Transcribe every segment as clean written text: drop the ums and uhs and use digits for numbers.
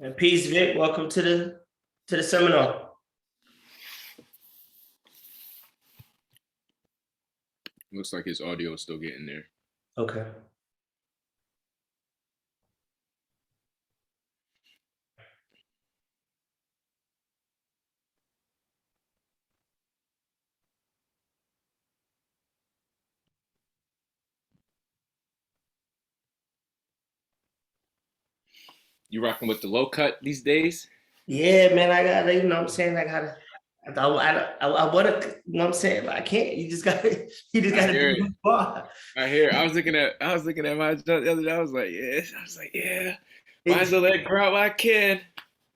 And peace, Vic. Welcome to the seminar. Looks like his audio is still getting there. Okay. You rocking with the low cut these days? Yeah, man. I gotta, what I'm saying? I want to, you know what I'm saying? But I can't. You just gotta do the bar. I hear. I was looking at my jump the other day. I was like, yeah. Might as well let grow out while I can.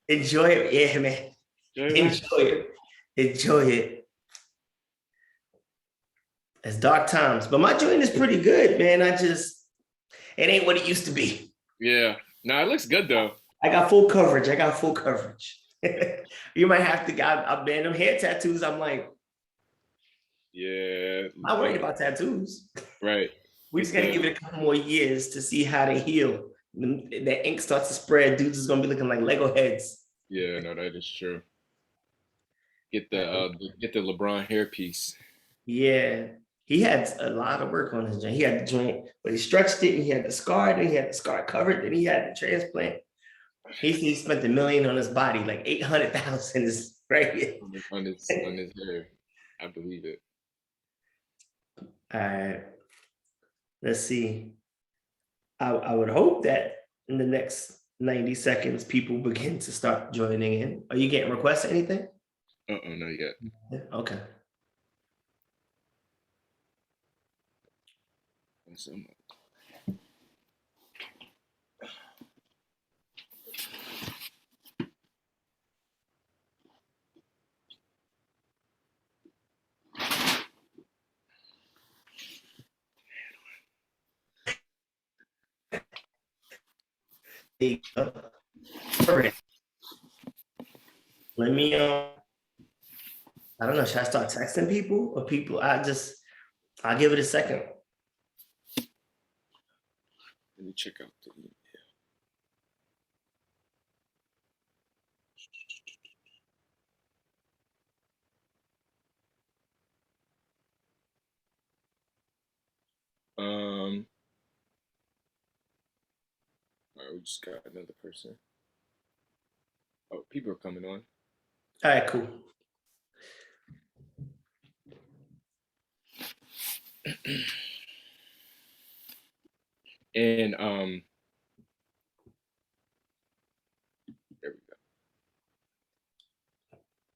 Enjoy it, yeah, man. Enjoy it. It's dark times, but my joint is pretty good, man. It ain't what it used to be. Yeah. No, it looks good though. I got full coverage. You might have to. I've been them hair tattoos. I'm like, yeah. I'm not worried about tattoos. Right. We just gotta give it a couple more years to see how they heal. The ink starts to spread. Dudes is gonna be looking like Lego heads. Yeah, no, that is true. Get the LeBron hairpiece. Yeah, he had a lot of work on his joint. He had the joint, but he stretched it, and he had the scar, then he had the scar covered, then he had the transplant. He spent $1 million on his body, like 800,000 is right here. on his hair. I believe it. All right. Let's see. I would hope that in the next 90 seconds, people begin to start joining in. Are you getting requests or anything? Not yet. Okay. So much. Let me I don't know, should I start texting people or people? I'll give it a second. Let me check out the email. All right, we just got another person. Oh, people are coming on. All right, cool. And there we go.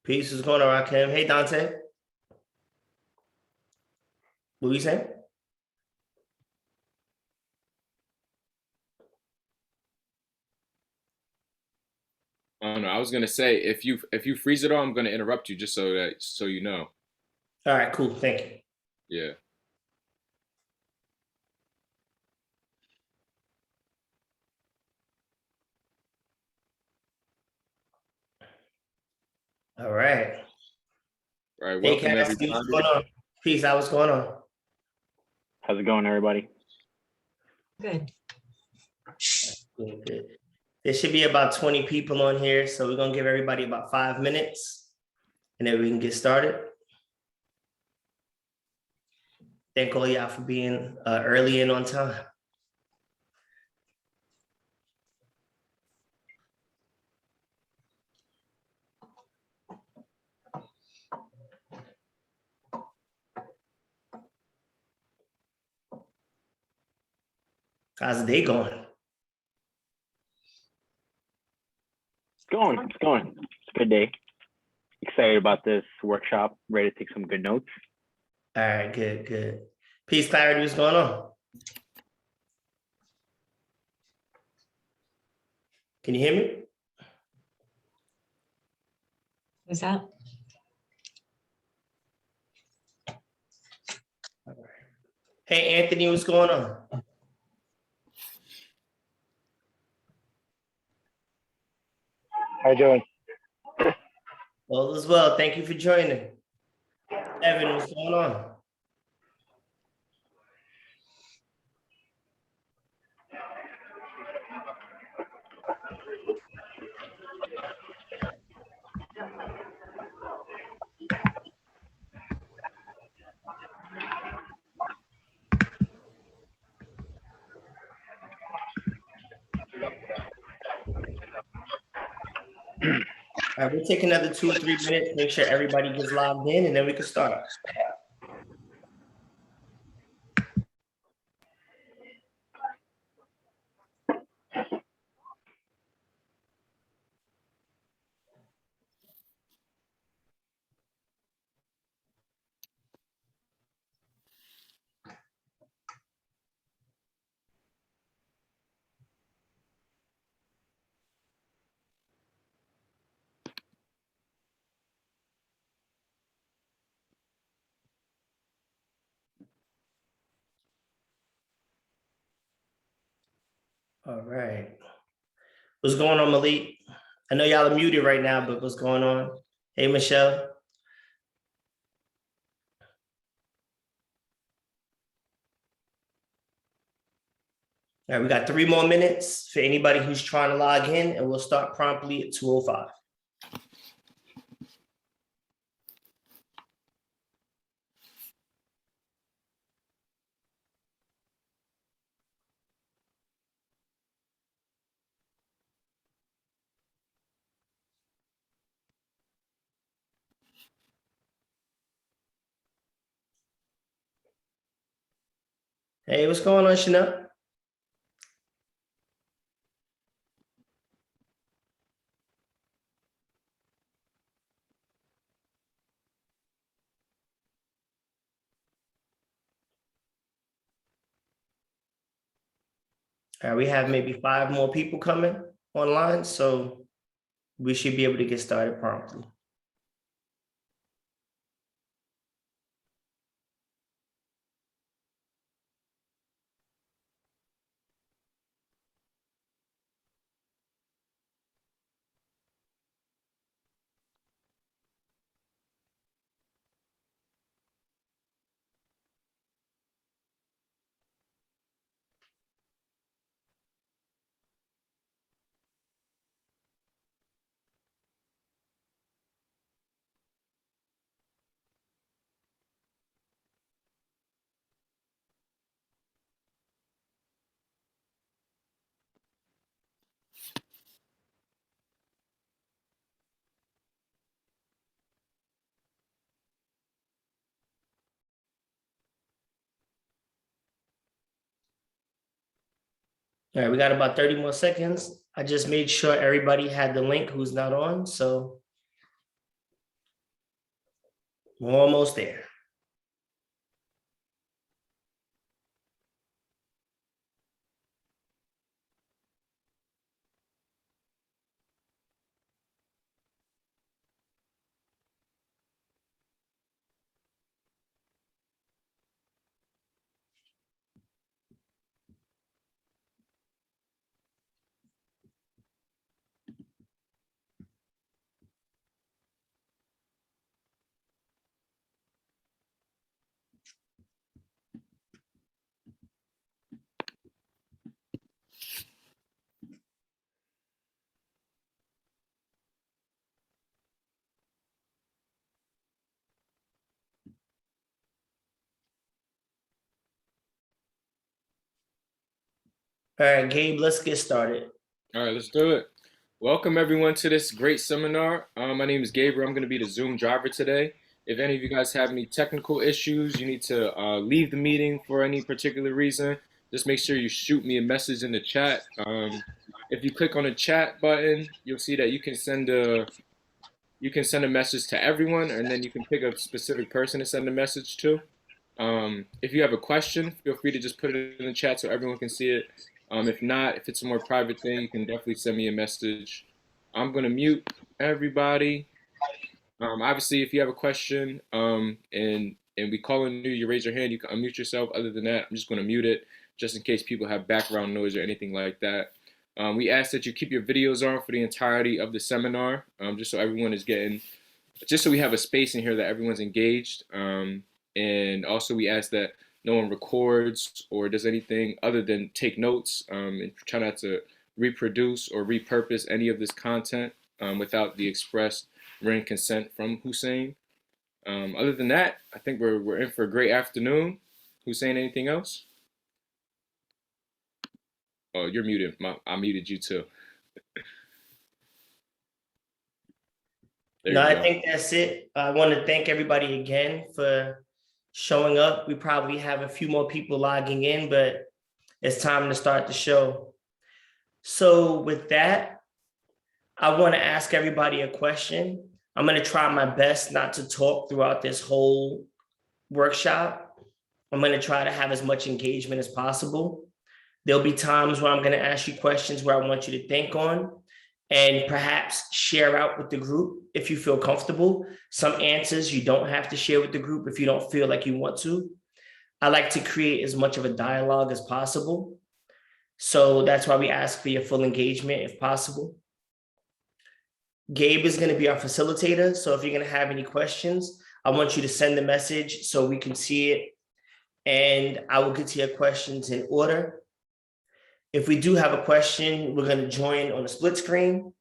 Peace is going on, Rakim. Hey, Dontae. What were you saying? I don't know. I was gonna say if you freeze it all, I'm gonna interrupt you just so you know. All right, cool. Thank you. Yeah. All right. All right. Hey, Welcome Cassi, everybody. what's going on? Peace. What's going on? How's it going, everybody? Good. Good. There should be about 20 people on here, so we're gonna give everybody about 5 minutes, and then we can get started. Thank all y'all for being early and on time. How's the day going? It's going. It's a good day. Excited about this workshop. Ready to take some good notes. All right, good. Peace, clarity, what's going on? Can you hear me? What's that? Hey, Anthony, what's going on? How you doing? All is well. Thank you for joining. Evan, what's going on? All right, we'll take another 2 or 3 minutes, make sure everybody gets logged in, and then we can start. All right. What's going on, Malik? I know y'all are muted right now, but what's going on? Hey, Michelle. All right, we got 3 more minutes for anybody who's trying to log in, and we'll start promptly at 2:05. Hey, what's going on, Chanel? All right, we have maybe 5 more people coming online, so we should be able to get started promptly. All right, we got about 30 more seconds. I just made sure everybody had the link who's not on, so we're almost there. All right, Gabe, let's get started. All right, let's do it. Welcome everyone to this great seminar. My name is Gabriel. I'm going to be the Zoom driver today. If any of you guys have any technical issues, you need to leave the meeting for any particular reason, just make sure you shoot me a message in the chat. If you click on the chat button, you'll see that you can send a message to everyone, and then you can pick a specific person to send a message to. If you have a question, feel free to just put it in the chat so everyone can see it. If not, if it's a more private thing, you can definitely send me a message. I'm going to mute everybody. Obviously, if you have a question and we call on you, you raise your hand, you can unmute yourself. Other than that, I'm just going to mute it just in case people have background noise or anything like that. We ask that you keep your videos on for the entirety of the seminar, just so everyone is just so we have a space in here that everyone's engaged. And also we ask that no one records or does anything other than take notes, and try not to reproduce or repurpose any of this content without the express written consent from Hussein. Other than that, I think we're in for a great afternoon. Hussein, anything else? Oh, you're muted. I muted you too. There No, you I go. think that's it. I want to thank everybody again for showing up. We probably have a few more people logging in, but it's time to start the show. So with that, I want to ask everybody a question. I'm going to try my best not to talk throughout this whole workshop. I'm going to try to have as much engagement as possible. There'll be times where I'm going to ask you questions where I want you to think on and perhaps share out with the group if you feel comfortable. Some answers you don't have to share with the group if you don't feel like you want to. I like to create as much of a dialogue as possible. So that's why we ask for your full engagement if possible. Gabe is going to be our facilitator. So if you're going to have any questions, I want you to send the message so we can see it. And I will get to your questions in order. If we do have a question, we're going to join on a split screen.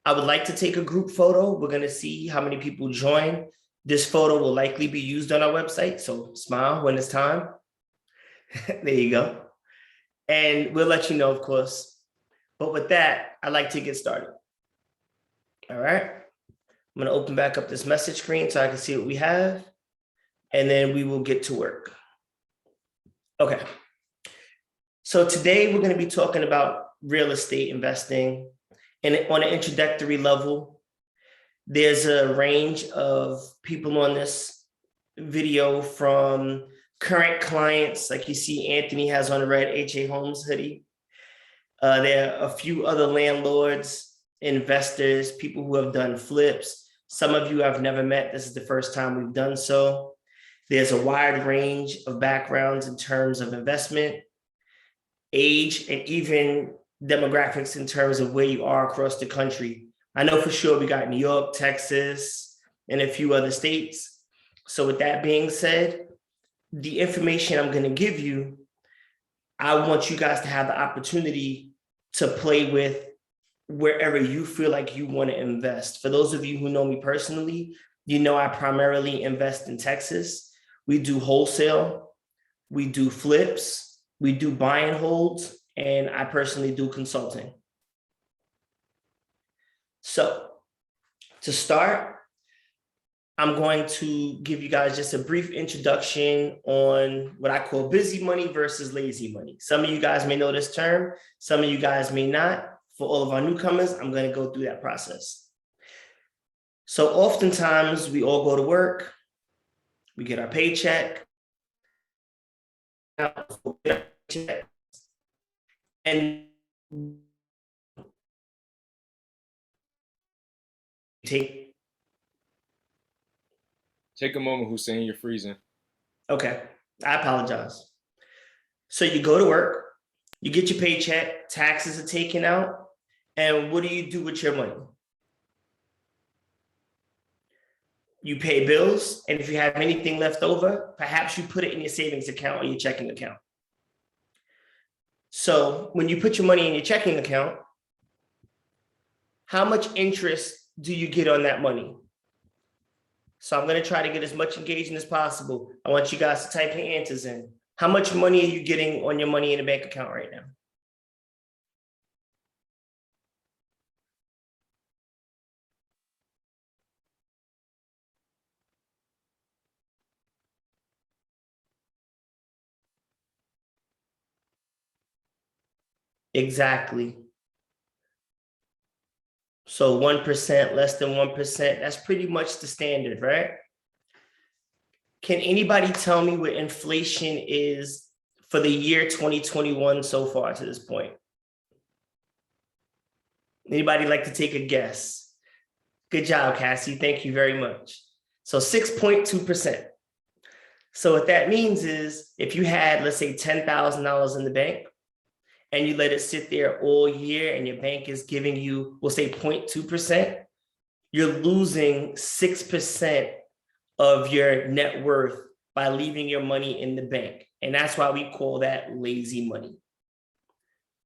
I would like to take a group photo. We're going to see how many people join. This photo will likely be used on our website. So smile when it's time. There you go. And we'll let you know, of course. But with that, I'd like to get started. All right. I'm going to open back up this message screen so I can see what we have. And then we will get to work. Okay. So today we're going to be talking about real estate investing. And on an introductory level, there's a range of people on this video from current clients, like you see Anthony has on the red HA Homes hoodie. There are a few other landlords, investors, people who have done flips. Some of you I've never met. This is the first time we've done so. There's a wide range of backgrounds in terms of investment, age, and even demographics in terms of where you are across the country. I know for sure we got New York, Texas, and a few other states. So with that being said, the information I'm going to give you, I want you guys to have the opportunity to play with wherever you feel like you want to invest. For those of you who know me personally, you know I primarily invest in Texas. We do wholesale, we do flips, we do buy and holds, and I personally do consulting. So to start, I'm going to give you guys just a brief introduction on what I call busy money versus lazy money. Some of you guys may know this term, some of you guys may not. For all of our newcomers, I'm going to go through that process. So oftentimes we all go to work, we get our paycheck, and take a moment, Hussein. You're freezing. Okay, I apologize. So you go to work, you get your paycheck, taxes are taken out, and what do you do with your money? You pay bills, and if you have anything left over, perhaps you put it in your savings account or your checking account. So when you put your money in your checking account, how much interest do you get on that money? So I'm going to try to get as much engagement as possible. I want you guys to type your answers in. How much money are you getting on your money in a bank account right now? Exactly. So 1%, less than 1%, that's pretty much the standard, right? Can anybody tell me what inflation is for the year 2021 so far to this point? Anybody like to take a guess? Good job, Cassie. Thank you very much. So 6.2%. So what that means is if you had, let's say, $10,000 in the bank and you let it sit there all year and your bank is giving you, we'll say 0.2%, you're losing 6% of your net worth by leaving your money in the bank. And that's why we call that lazy money.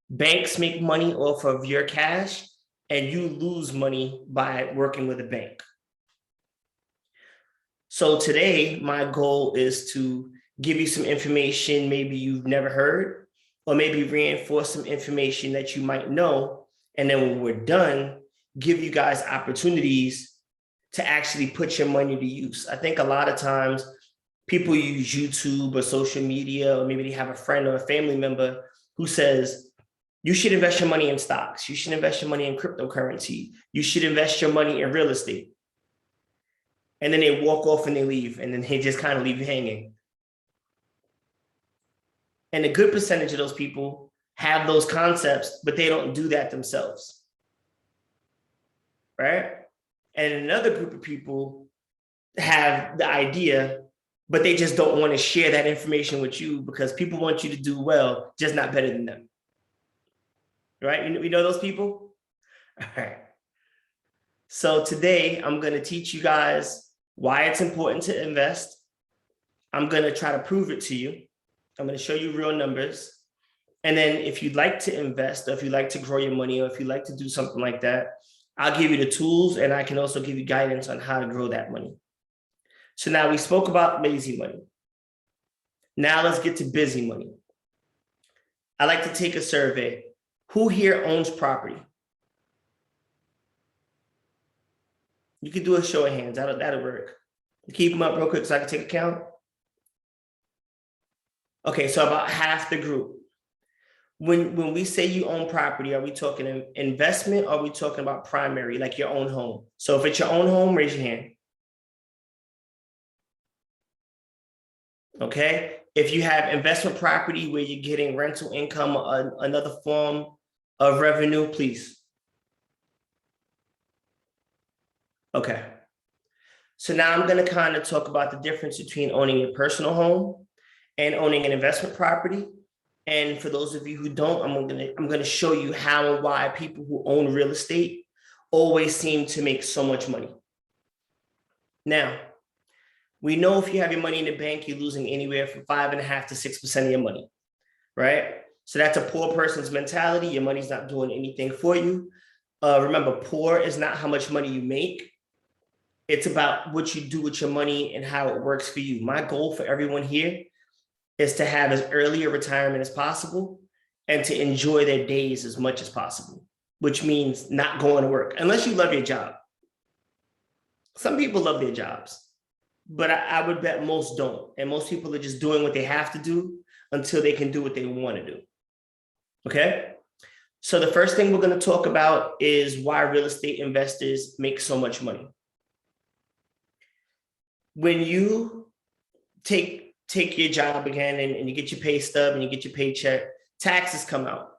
Banks make money off of your cash and you lose money by working with a bank. So today, my goal is to give you some information maybe you've never heard, or maybe reinforce some information that you might know. And then when we're done, give you guys opportunities to actually put your money to use. I think a lot of times people use YouTube or social media, or maybe they have a friend or a family member who says, you should invest your money in stocks. You should invest your money in cryptocurrency. You should invest your money in real estate. And then they walk off and they leave, and then they just kind of leave you hanging. And a good percentage of those people have those concepts, but they don't do that themselves, right? And another group of people have the idea, but they just don't want to share that information with you because people want you to do well, just not better than them. Right? You know those people? All right. So today I'm going to teach you guys why it's important to invest. I'm going to try to prove it to you. I'm going to show you real numbers. And then if you'd like to invest, or if you'd like to grow your money, or if you'd like to do something like that, I'll give you the tools, and I can also give you guidance on how to grow that money. So now we spoke about lazy money. Now let's get to busy money. I like to take a survey. Who here owns property? You can do a show of hands. That'll work. Keep them up real quick so I can take a count. Okay, so about half the group. When we say you own property, are we talking investment, or are we talking about primary, like your own home? So if it's your own home, raise your hand. Okay. If you have investment property where you're getting rental income, another form of revenue, please. Okay. So now I'm going to kind of talk about the difference between owning your personal home and owning an investment property. And for those of you who don't, I'm going to show you how and why people who own real estate always seem to make so much money. Now, we know if you have your money in the bank, you're losing anywhere from 5.5% to 6% of your money, right? So that's a poor person's mentality. Your money's not doing anything for you. Remember, poor is not how much money you make. It's about what you do with your money and how it works for you. My goal for everyone here is to have as early a retirement as possible and to enjoy their days as much as possible, which means not going to work, unless you love your job. Some people love their jobs, but I would bet most don't. And most people are just doing what they have to do until they can do what they want to do. Okay? So the first thing we're going to talk about is why real estate investors make so much money. When you take your job again and you get your pay stub and you get your paycheck, taxes come out.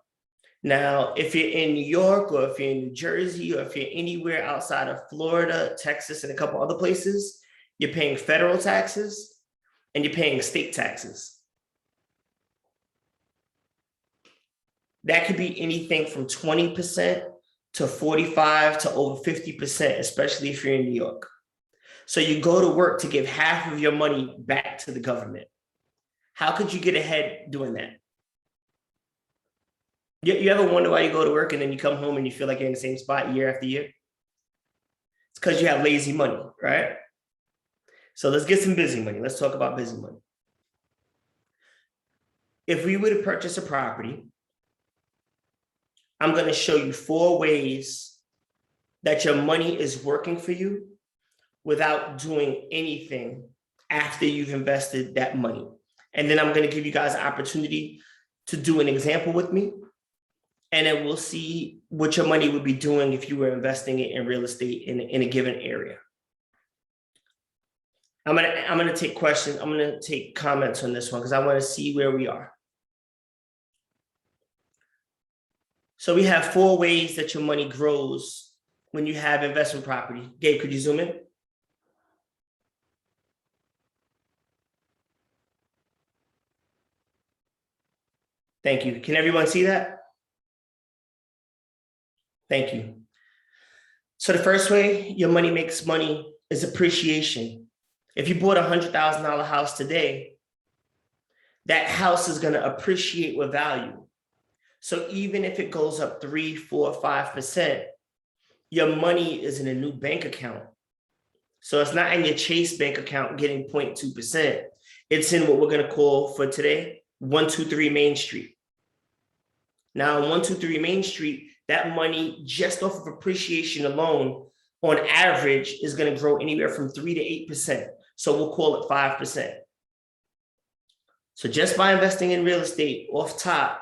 Now, if you're in New York, or if you're in New Jersey, or if you're anywhere outside of Florida, Texas, and a couple other places, you're paying federal taxes and you're paying state taxes. That could be anything from 20% to 45% to over 50%, especially if you're in New York. So you go to work to give half of your money back to the government. How could you get ahead doing that? You ever wonder why you go to work and then you come home and you feel like you're in the same spot year after year? It's because you have lazy money, right? So let's get some busy money. Let's talk about busy money. If we were to purchase a property, I'm going to show you 4 ways that your money is working for you without doing anything after you've invested that money. And then I'm going to give you guys an opportunity to do an example with me. And then we'll see what your money would be doing if you were investing it in real estate in a given area. I'm gonna take questions. I'm gonna take comments on this one because I want to see where we are. So we have 4 ways that your money grows when you have investment property. Gabe, could you zoom in? Thank you. Can everyone see that? Thank you. So the first way your money makes money is appreciation. If you bought a $100,000 house today, that house is going to appreciate with value. So even if it goes up 3, 4, 5%, your money is in a new bank account. So it's not in your Chase bank account getting 0.2%. It's in what we're going to call for today 123 Main Street. Now, on 123 Main Street, that money just off of appreciation alone on average is going to grow anywhere from 3 to 8%. So we'll call it 5%. So just by investing in real estate off top,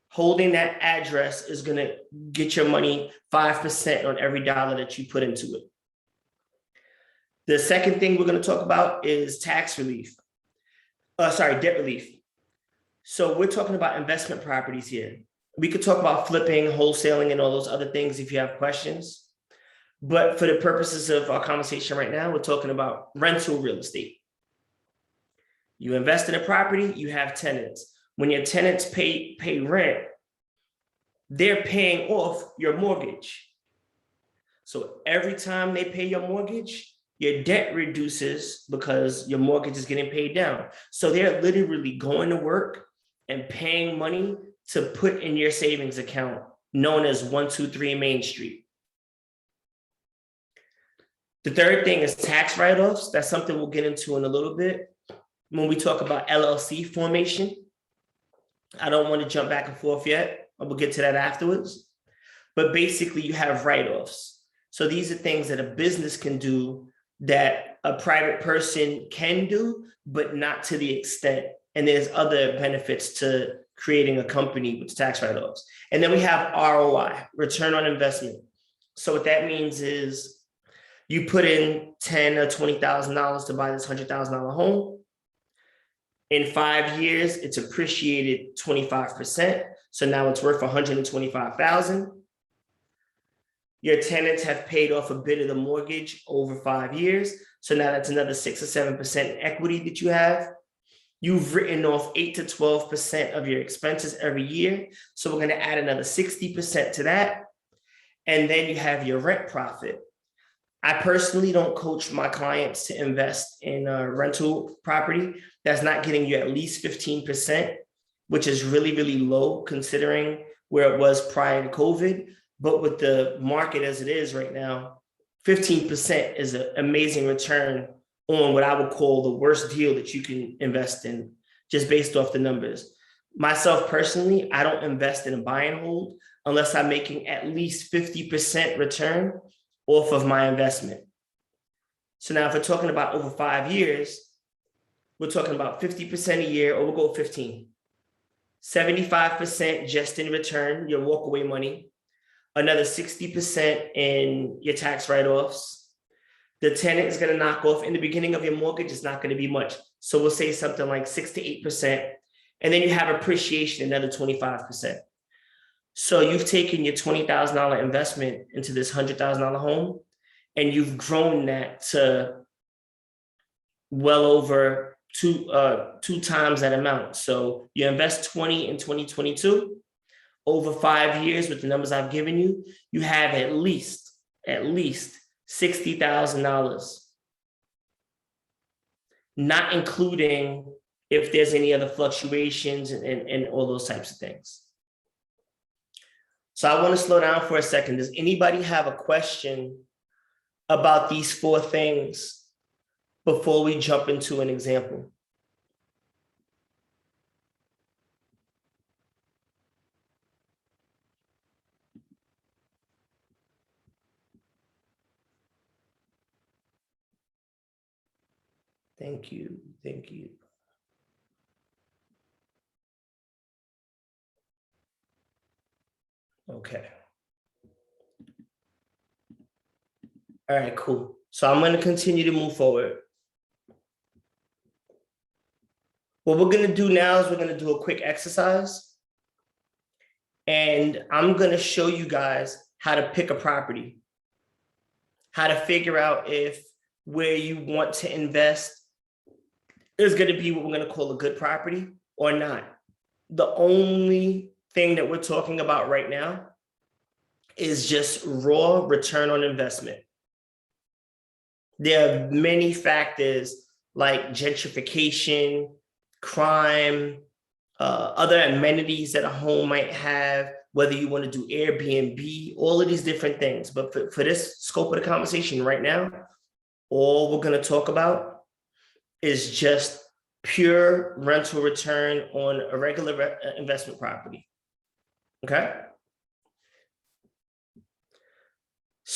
holding that address is going to get your money 5% on every dollar that you put into it. The second thing we're going to talk about is tax relief. Debt relief. So we're talking about investment properties here. We could talk about flipping, wholesaling, and all those other things if you have questions. But for the purposes of our conversation right now, we're talking about rental real estate. You invest in a property, you have tenants. When your tenants pay rent, they're paying off your mortgage. So every time they pay your mortgage, your debt reduces because your mortgage is getting paid down. So they're literally going to work and paying money to put in your savings account, known as 123 Main Street. The third thing is tax write-offs. That's something we'll get into in a little bit when we talk about LLC formation. I don't want to jump back and forth yet. We'll get to that afterwards. But basically, you have write-offs. So these are things that a business can do that a private person can do, but not to the extent. And there's other benefits to creating a company with tax write-offs. And then we have ROI, return on investment. So what that means is you put in $10,000 or $20,000 to buy this $100,000 home. In 5 years, it's appreciated 25%. So now it's worth $125,000. Your tenants have paid off a bit of the mortgage over 5 years. So now that's another 6 or 7% equity that you have. You've written off 8 to 12% of your expenses every year. So we're going to add another 60% to that. And then you have your rent profit. I personally don't coach my clients to invest in a rental property that's not getting you at least 15%, which is really, really low considering where it was prior to COVID. But with the market as it is right now, 15% is an amazing return on what I would call the worst deal that you can invest in, just based off the numbers. Myself personally, I don't invest in a buy and hold unless I'm making at least 50% return off of my investment. So now if we're talking about over 5 years, we're talking about 50% a year, or we'll go 15. 75% just in return, your walkaway money, another 60% in your tax write-offs. The tenant is going to knock off in the beginning of your mortgage. It's not going to be much. So we'll say something like 6 to 8%. And then you have appreciation, another 25%. So you've taken your $20,000 investment into this $100,000 home, and you've grown that to well over two times that amount. So you invest 20 in 2022. Over 5 years, with the numbers I've given you, you have at least $60,000, not including if there's any other fluctuations and all those types of things. So I want to slow down for a second. Does anybody have a question about these 4 things before we jump into an example? Thank you. Thank you. Okay. All right, cool. So I'm going to continue to move forward. What we're going to do now is we're going to do a quick exercise. And I'm going to show you guys how to pick a property, how to figure out if where you want to invest is going to be what we're going to call a good property or not. The only thing that we're talking about right now is just raw return on investment. There are many factors like gentrification, crime, other amenities that a home might have, whether you want to do Airbnb, all of these different things. But for this scope of the conversation right now, all we're going to talk about is just pure rental return on a regular investment property. Okay?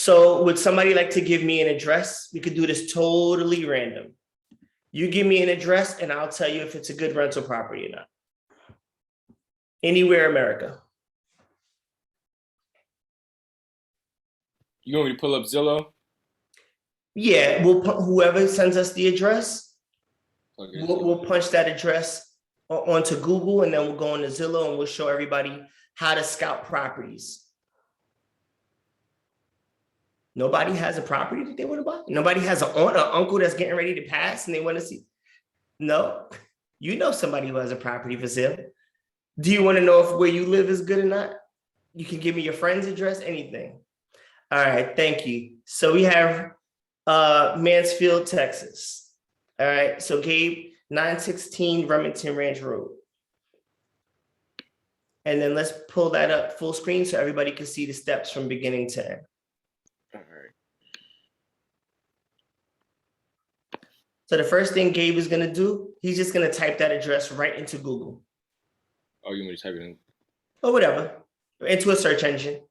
So would somebody like to give me an address? We could do this totally random. You give me an address and I'll tell you if it's a good rental property or not. Anywhere in America. You want me to pull up Zillow? Yeah, we'll whoever sends us the address, Okay. we'll punch that address onto Google, and then we'll go into Zillow and we'll show everybody how to scout properties. Nobody has a property that they want to buy. Nobody has an aunt or uncle that's getting ready to pass and they want to see. No, you know somebody who has a property for sale. Do you want to know if where you live is good or not? You can give me your friend's address, anything. All right, thank you. So we have Mansfield, Texas. All right, so Gabe, 916 Remington Ranch Road. And then let's pull that up full screen so everybody can see the steps from beginning to end. All right. So the first thing Gabe is gonna do, he's just gonna type that address right into Google. Oh, you want me to type it in? Or whatever, into a search engine.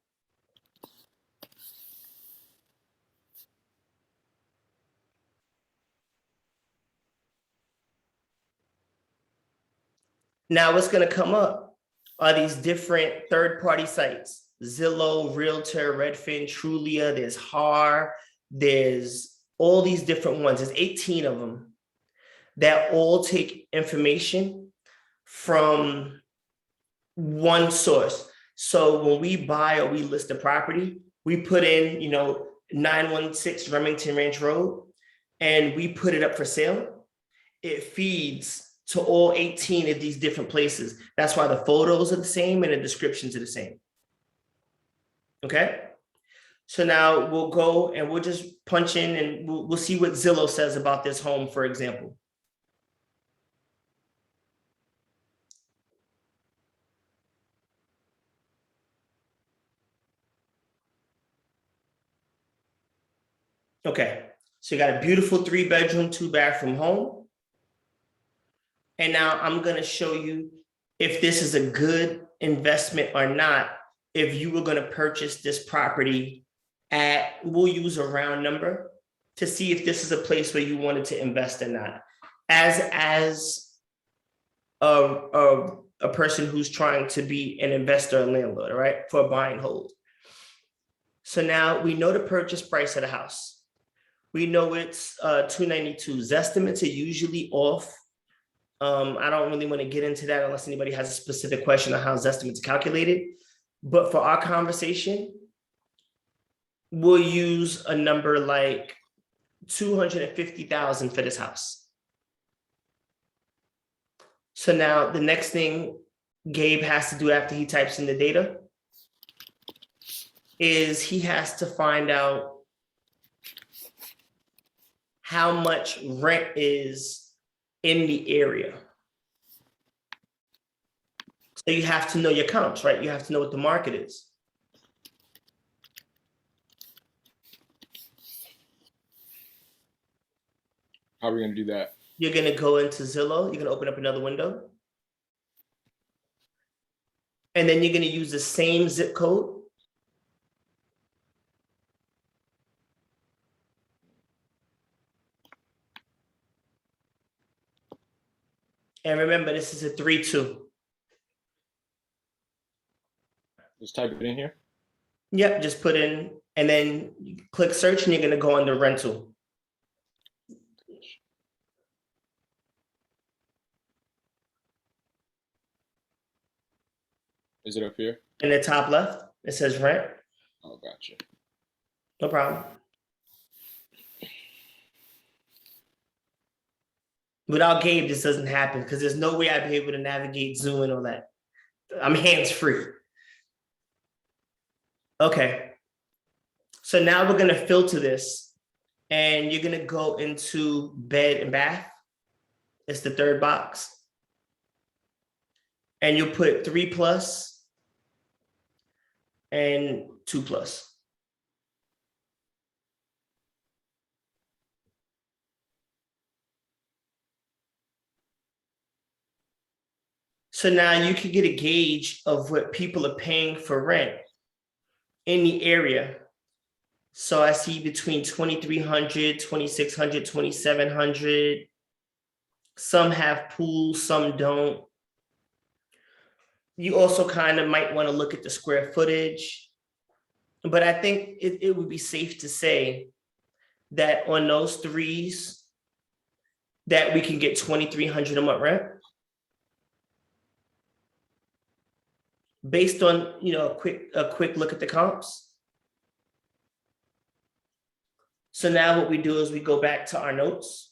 Now what's gonna come up are these different third-party sites. Zillow, Realtor, Redfin, Trulia, there's HAR, there's all these different ones. There's 18 of them that all take information from one source. So when we buy or we list a property, we put in, 916 Remington Ranch Road, and we put it up for sale. It feeds to all 18 of these different places. That's why the photos are the same and the descriptions are the same. Okay? So now we'll go and we'll just punch in and we'll see what Zillow says about this home, for example. Okay, so you got a beautiful 3-bedroom, 2-bathroom home. And now I'm gonna show you if this is a good investment or not, if you were gonna purchase this property at, we'll use a round number to see if this is a place where you wanted to invest or not. As a person who's trying to be an investor and landlord, all right, for a buy and hold. So now we know the purchase price of the house. We know it's 292. Zestimates are usually off. I don't really want to get into that unless anybody has a specific question on how Zestimates are calculated. But for our conversation, we'll use a number like 250,000 for this house. So now the next thing Gabe has to do after he types in the data is he has to find out how much rent is in the area. So you have to know your comps, right? You have to know what the market is. How are we gonna do that? You're gonna go into Zillow, you're gonna open up another window. And then you're gonna use the same zip code. And remember, this is a 3-2. Just type it in here. Yep, just put in, and then you click search and you're gonna go under rental. Is it up here? In the top left, it says rent. Oh, gotcha. No problem. Without Gabe, this doesn't happen because there's no way I'd be able to navigate Zoom and all that. I'm hands-free. Okay. So now we're gonna filter this and you're gonna go into bed and bath. It's the third box. And you'll put 3+ and 2+. So now you can get a gauge of what people are paying for rent in the area. So I see between 2,300, 2,600, 2,700. Some have pools, some don't. You also kind of might want to look at the square footage. But I think it would be safe to say that on those threes, that we can get 2,300 a month rent. Based on, a quick look at the comps. So now what we do is we go back to our notes.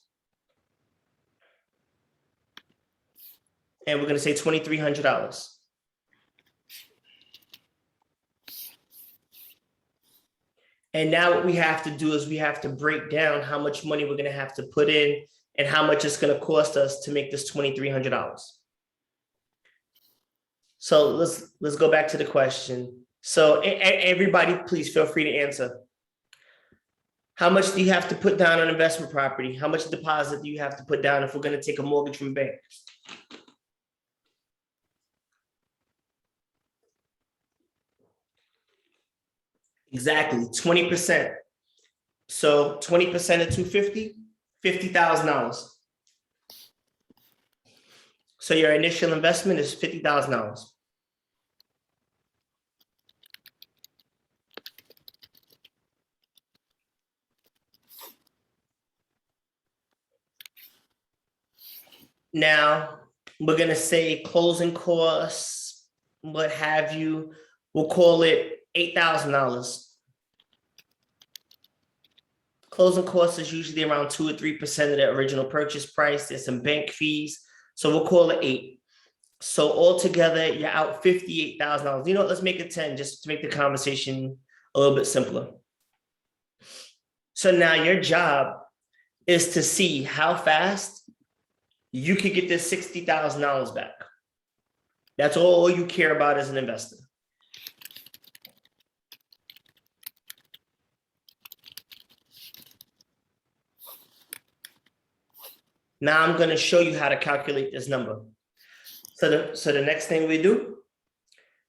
And we're going to say $2,300. And now what we have to do is we have to break down how much money we're going to have to put in and how much it's going to cost us to make this $2,300. So let's go back to the question. So everybody, please feel free to answer. How much do you have to put down on investment property? How much deposit do you have to put down if we're going to take a mortgage from a bank? Exactly, 20%. So 20% of 250, $50,000. So your initial investment is $50,000. Now, we're gonna say closing costs, what have you, we'll call it $8,000. Closing costs is usually around 2 or 3% of the original purchase price. There's some bank fees, so we'll call it 8. So altogether, you're out $58,000. Let's make it 10 just to make the conversation a little bit simpler. So now your job is to see how fast you could get this $60,000 back. That's all you care about as an investor. Now I'm going to show you how to calculate this number. So the next thing we do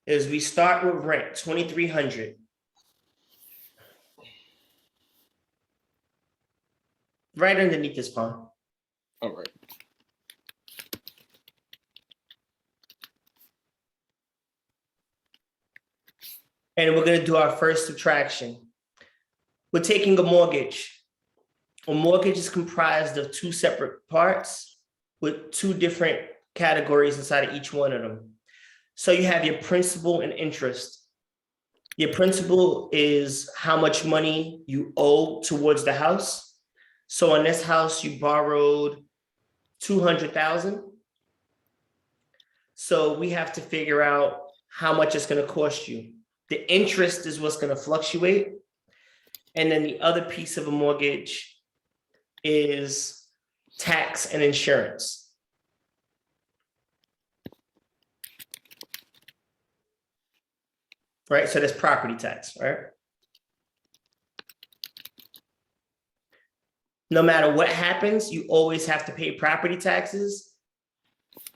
is we start with rent, 2,300. Right underneath this pond. All right. And we're going to do our first subtraction. We're taking a mortgage. A mortgage is comprised of 2 separate parts with 2 different categories inside of each one of them. So you have your principal and interest. Your principal is how much money you owe towards the house. So on this house, you borrowed $200,000. So we have to figure out how much it's going to cost you. The interest is what's going to fluctuate. And then the other piece of a mortgage is tax and insurance. Right? So that's property tax, right? No matter what happens, you always have to pay property taxes.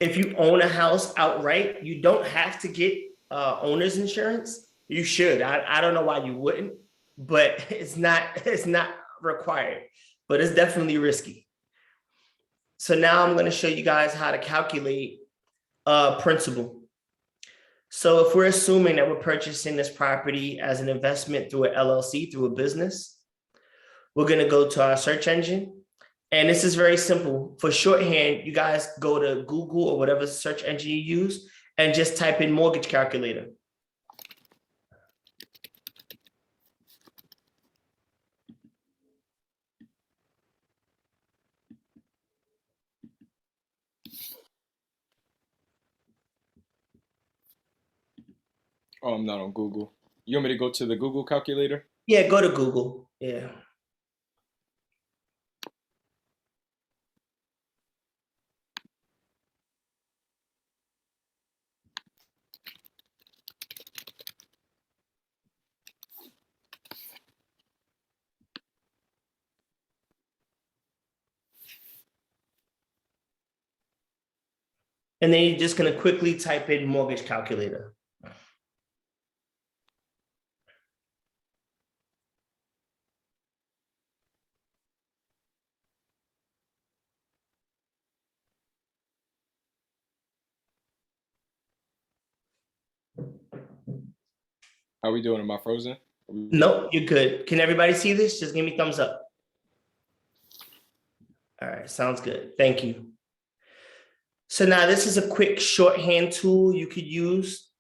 If you own a house outright, you don't have to get owner's insurance. You should. I don't know why you wouldn't, but it's not required, but it's definitely risky. So now I'm going to show you guys how to calculate principal. So if we're assuming that we're purchasing this property as an investment through an LLC, through a business, we're going to go to our search engine. And this is very simple. For shorthand, you guys go to Google or whatever search engine you use and just type in mortgage calculator. Oh, I'm not on Google. You want me to go to the Google calculator? Yeah, go to Google. Yeah. And then you're just going to quickly type in mortgage calculator. How we doing? Am I frozen? No, you're good. Can everybody see this? Just give me thumbs up. All right, sounds good. Thank you. So now this is a quick shorthand tool you could use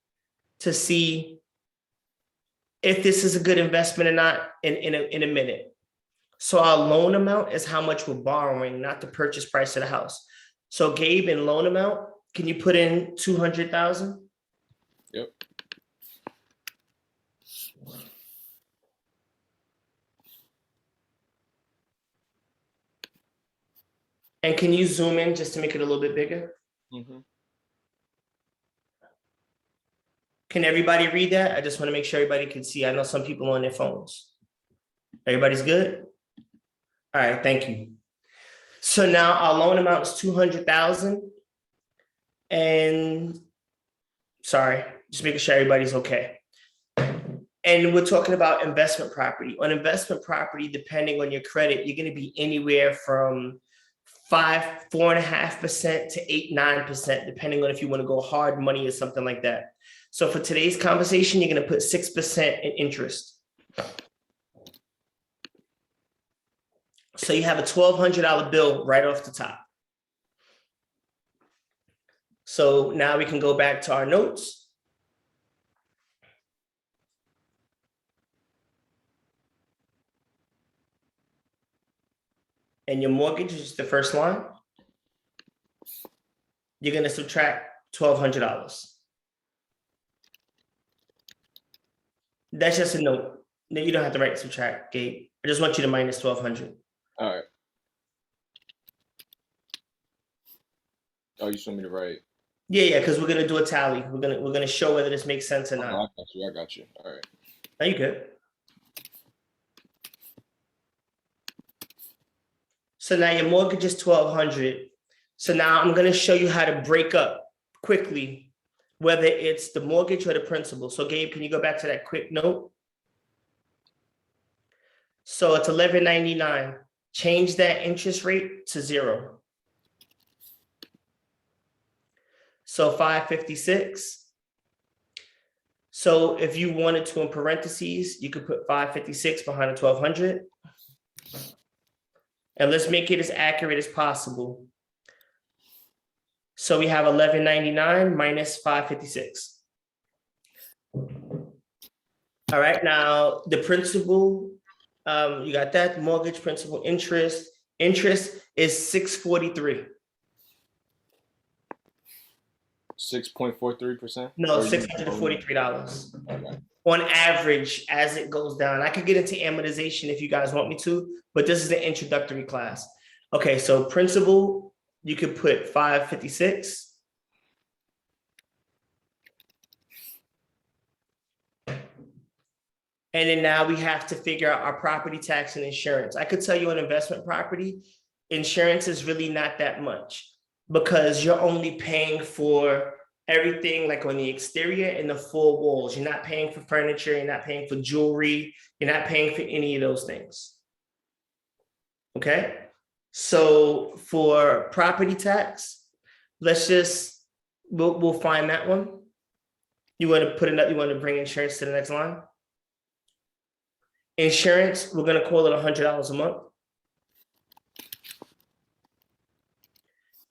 to see if this is a good investment or not in a minute. So our loan amount is how much we're borrowing, not the purchase price of the house. So Gabe, in loan amount, can you put in 200,000? Yep. And can you zoom in just to make it a little bit bigger? Mm-hmm. Can everybody read that? I just want to make sure everybody can see. I know some people on their phones. Everybody's good? All right, thank you. So now our loan amount is 200,000. And sorry, just making sure everybody's okay. And we're talking about investment property. On investment property, depending on your credit, you're going to be anywhere from 4.5% to 8-9%, depending on if you want to go hard money or something like that. So for today's conversation, you're going to put 6% in interest. So you have a $1,200 bill right off the top. So now we can go back to our notes. And your mortgage is the first line. You're going to subtract $1,200. That's just a note. No, you don't have to write subtract, Gabe. I just want you to minus 1,200. All right. Oh, you just want me to write? Yeah, because we're gonna do a tally. We're gonna show whether this makes sense or not. Oh, I got you. All right. Are you good? So now your mortgage is 1,200. So now I'm gonna show you how to break up quickly, whether it's the mortgage or the principal. So Gabe, can you go back to that quick note? So it's $11.99. Change that interest rate to 0. So 556. So if you wanted to, in parentheses, you could put 556 behind the 1,200. And let's make it as accurate as possible. So we have $11.99 minus 556. All right, now the principal, you got that, mortgage, principal, interest. Interest is 643. 6.43%? No, $643 on average as it goes down. I could get into amortization if you guys want me to, but this is the introductory class. Okay, so principal, you could put 556. And then now we have to figure out our property tax and insurance. I could tell you on investment property, insurance is really not that much because you're only paying for everything like on the exterior and the four walls. You're not paying for furniture, you're not paying for jewelry, you're not paying for any of those things. Okay, so for property tax, let's just, we'll find that one. You want to put it up, you want to bring insurance to the next line? Insurance, we're going to call it $100 a month.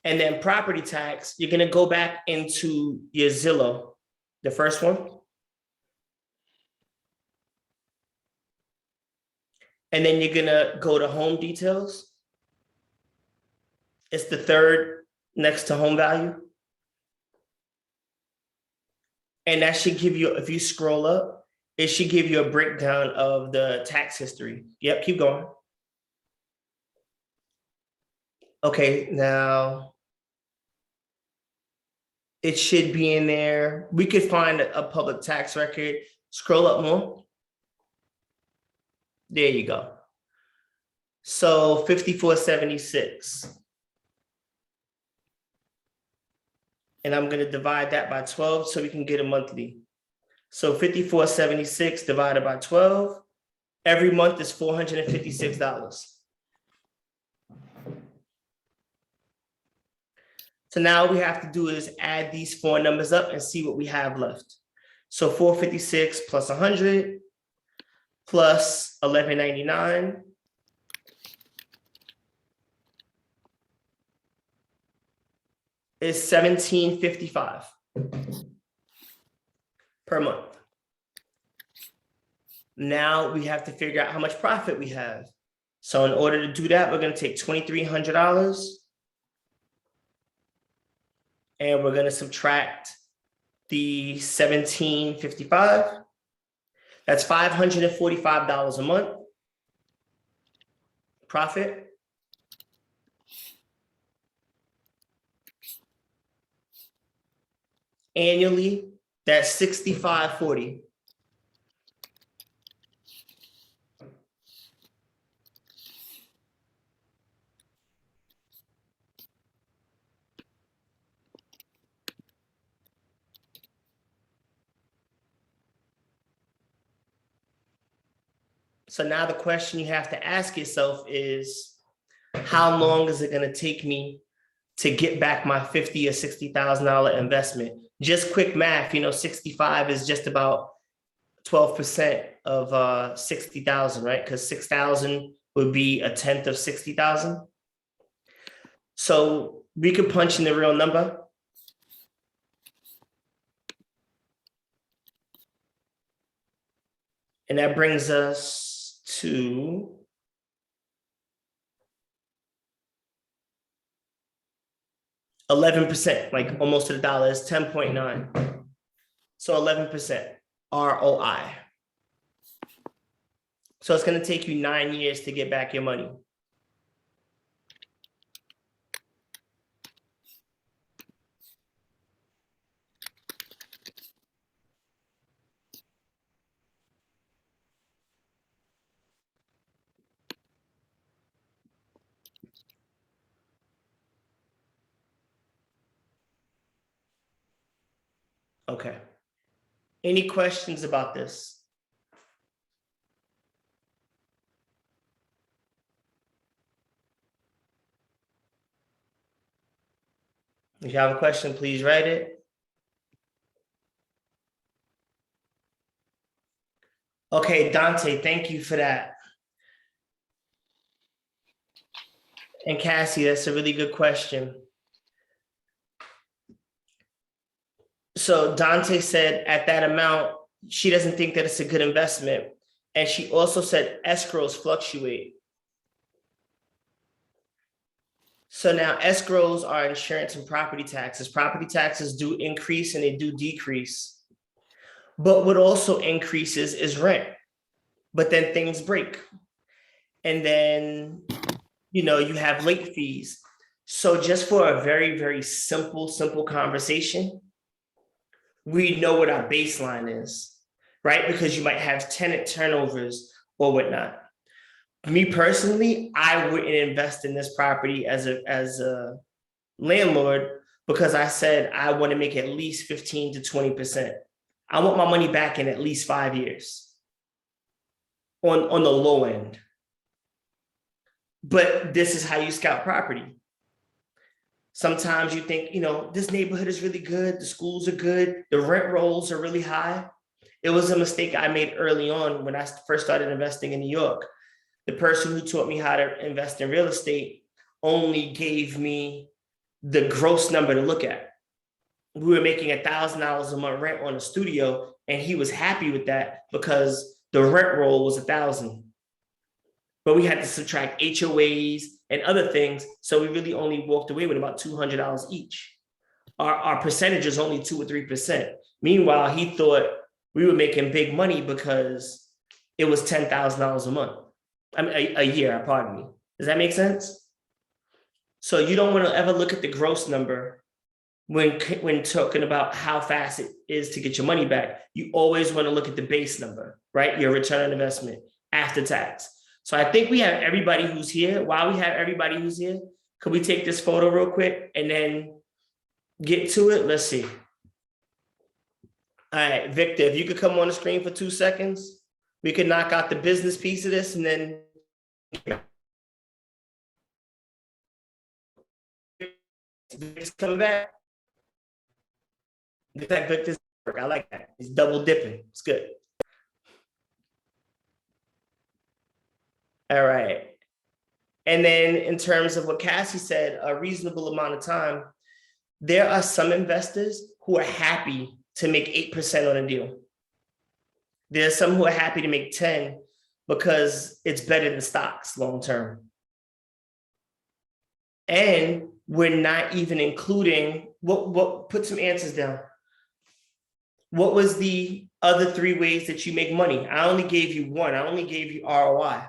And then property tax, you're going to go back into your Zillow, the first one. And then you're going to go to home details. It's the third next to home value. And that should give you, if you scroll up, it should give you a breakdown of the tax history. Yep, keep going. Okay, now it should be in there. We could find a public tax record. Scroll up more. There you go. So 5476. And I'm going to divide that by 12 so we can get a monthly. So 5476 divided by 12, every month is $456. So now what we have to do is add these four numbers up and see what we have left. So 456 plus 100 plus 1199 is 1755 per month. Now we have to figure out how much profit we have. So in order to do that, we're going to take $2,300 and we're going to subtract the 1755. That's $545 a month profit. Annually, that's $65.40. So now the question you have to ask yourself is, how long is it going to take me to get back my $50,000 or $60,000 investment? Just quick math, 65 is just about 12% of 60,000, right? Because 6,000 would be a tenth of 60,000. So we could punch in the real number. And that brings us to $11%, like almost to the dollar, is 10.9. So 11% ROI. So it's going to take you 9 years to get back your money. Okay. Any questions about this? If you have a question, please write it. Okay, Dontae, thank you for that. And Cassie, that's a really good question. So Dontae said at that amount, she doesn't think that it's a good investment. And she also said escrows fluctuate. So now escrows are insurance and property taxes. Property taxes do increase and they do decrease. But what also increases is rent. But then things break. And then, you have late fees. So just for a very, very simple conversation, we know what our baseline is, right? Because you might have tenant turnovers or whatnot. Me personally, I wouldn't invest in this property as a landlord because I said I want to make at least 15 to 20%. I want my money back in at least 5 years on the low end. But this is how you scout property. Sometimes you think, this neighborhood is really good. The schools are good. The rent rolls are really high. It was a mistake I made early on when I first started investing in New York. The person who taught me how to invest in real estate only gave me the gross number to look at. We were making $1,000 a month rent on a studio, and he was happy with that because the rent roll was $1,000. But we had to subtract HOAs and other things. So we really only walked away with about $200 each. Our percentage is only 2 or 3%. Meanwhile, he thought we were making big money because it was $10,000 a month. A year, pardon me. Does that make sense? So you don't want to ever look at the gross number when talking about how fast it is to get your money back. You always want to look at the base number, right? Your return on investment after tax. So I think we have everybody who's here. While we have everybody who's here, could we take this photo real quick and then get to it? Let's see. All right, Victor, if you could come on the screen for 2 seconds, we could knock out the business piece of this and then. Victor's coming back. Looks like Victor's I like that. He's double dipping. It's good. All right. And then in terms of what Cassie said, a reasonable amount of time, there are some investors who are happy to make 8% on a deal. There's some who are happy to make 10 because it's better than stocks long term. And we're not even including what put some answers down. What was the other 3 ways that you make money? I only gave you one. I only gave you ROI.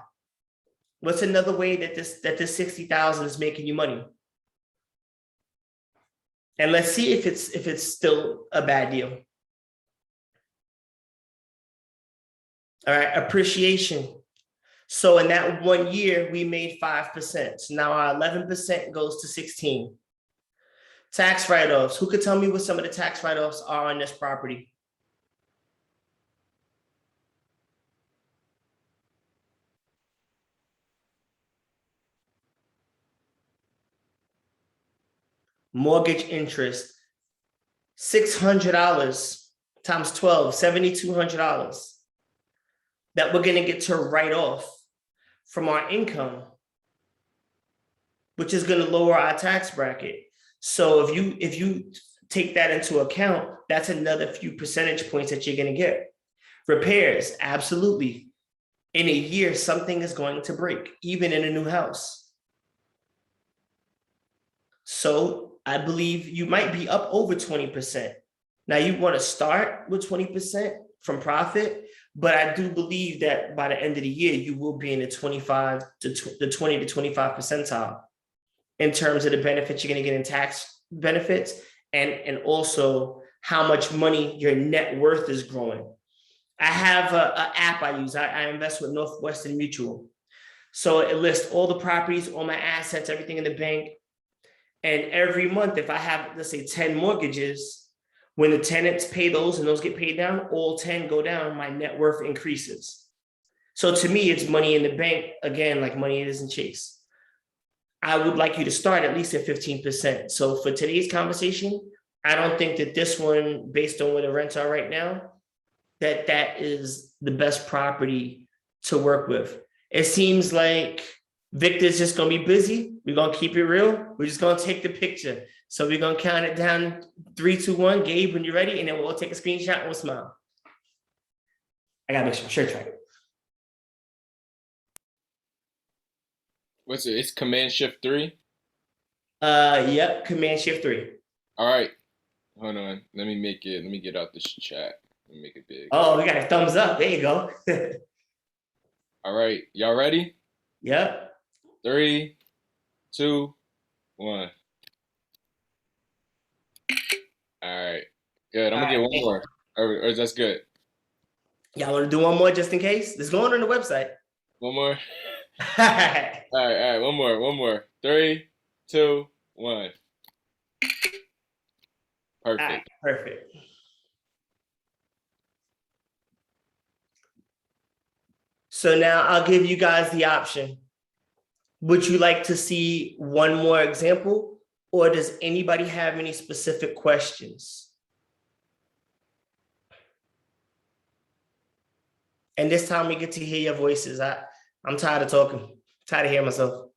What's another way that this 60,000 is making you money? And let's see if it's still a bad deal. All right, appreciation. So in that 1 year, we made 5%. So now our 11% goes to 16. Tax write-offs. Who could tell me what some of the tax write-offs are on this property? Mortgage interest, $600 times 12, $7,200 that we're gonna get to write off from our income, which is gonna lower our tax bracket. So if you take that into account, that's another few percentage points that you're gonna get. Repairs, absolutely. In a year, something is going to break, even in a new house. So I believe you might be up over 20%. Now you want to start with 20% from profit, but I do believe that by the end of the year, you will be in the 25 to the 20 to 25 percentile in terms of the benefits you're going to get in tax benefits and also how much money your net worth is growing. I have an app I use. I invest with Northwestern Mutual. So it lists all the properties, all my assets, everything in the bank. And every month, if I have, let's say 10 mortgages, when the tenants pay those and those get paid down, all 10 go down, my net worth increases. So to me, it's money in the bank, again, like money it isn't Chase. I would like you to start at least at 15%. So for today's conversation, I don't think that this one, based on where the rents are right now, that is the best property to work with. It seems like Victor's just gonna be busy. We're gonna keep it real. We're just gonna take the picture. So we're gonna count it down 3, 2, 1. Gabe, when you're ready, and then we'll take a screenshot and we'll smile. I gotta make sure my shirt's right. What's it? It's Command Shift 3. Yep, Command Shift 3. All right. Hold on. Let me get out this chat. Let me make it big. Oh, we got a thumbs up. There you go. All right. Y'all ready? Yep. 3, 2, 1. All right. Good. I'm gonna get one more. Or that's good. Y'all want to do one more just in case? Let's go on the website. One more. All right. All right. One more. 3, 2, 1. Perfect. All right, perfect. So now I'll give you guys the option. Would you like to see one more example, or does anybody have any specific questions? And this time we get to hear your voices. I'm tired of talking, tired of hearing myself.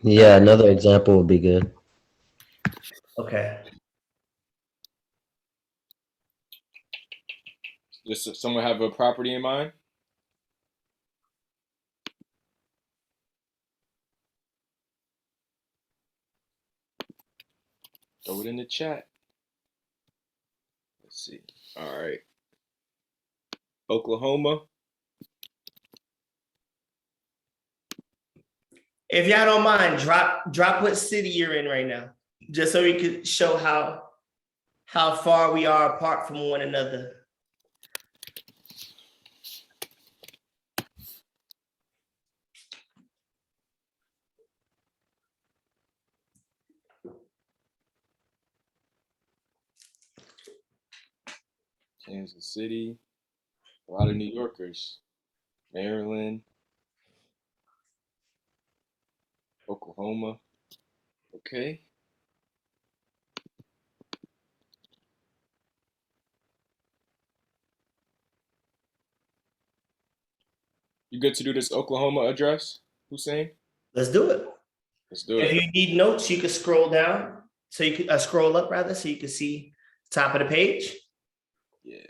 Yeah, another example would be good. Okay. Does someone have a property in mind? Throw it in the chat. Let's see. All right. Oklahoma. If y'all don't mind, drop what city you're in right now, just so we can show how far we are apart from one another. Kansas City. A lot of New Yorkers. Maryland. Oklahoma. Okay. You good to do this Oklahoma address, Hussein? Let's do it. Let's do If it. you need notes, you can scroll down. So you can scroll up rather, so you can see top of the page. Yeah.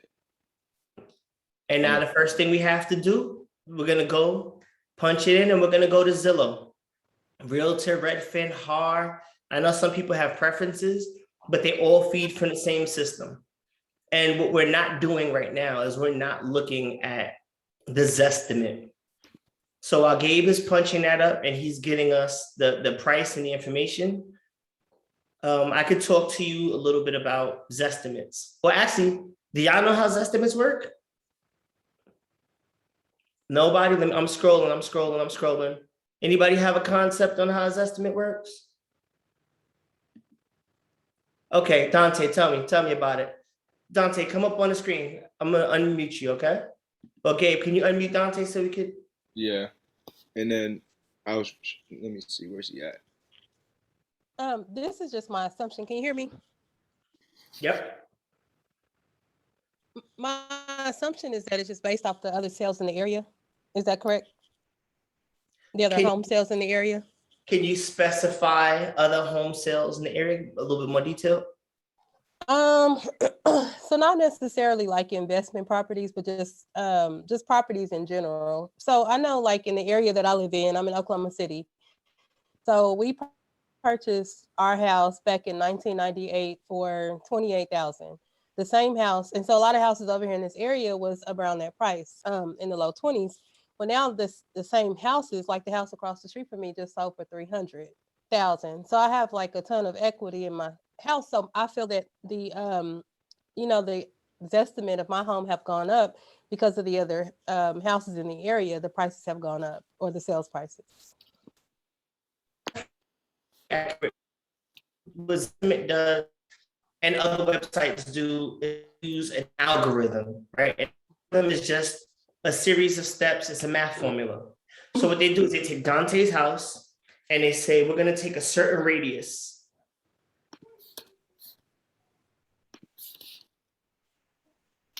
And now the first thing we have to do, we're gonna go punch it in, and we're gonna go to Zillow, Realtor, Redfin, HAR. I know some people have preferences, but they all feed from the same system. And what we're not doing right now is we're not looking at the Zestimate. So while Gabe is punching that up and he's getting us the price and the information, I could talk to you a little bit about Zestimates. Well, actually, do y'all know how Zestimates work? Nobody? I'm scrolling. Anybody have a concept on how Zestimate works? Okay, Dontae, tell me about it. Dontae, come up on the screen. I'm gonna unmute you, okay? Well, Gabe, can you unmute Dontae so we could? Yeah. And then let me see, where's he at? This is just my assumption. Can you hear me? Yep. My assumption is that it's just based off the other sales in the area. Is that correct? The other home sales in the area? Can you specify other home sales in the area a little bit more detail? So not necessarily like investment properties, but just properties in general. So I know like in the area that I live in, I'm in Oklahoma City. So we purchased our house back in 1998 for $28,000. The same house, and so a lot of houses over here in this area was around that price, in the low 20s. Well, now the same houses, like the house across the street from me, just sold for $300,000. So I have like a ton of equity in my house. So I feel that the estimate of my home have gone up because of the other houses in the area. The prices have gone up, or the sales prices. Accurate. What Zestimate does, and other websites do, is use an algorithm, right? An algorithm is just a series of steps. It's a math formula. So what they do is they take Dante's house and they say, we're gonna take a certain radius.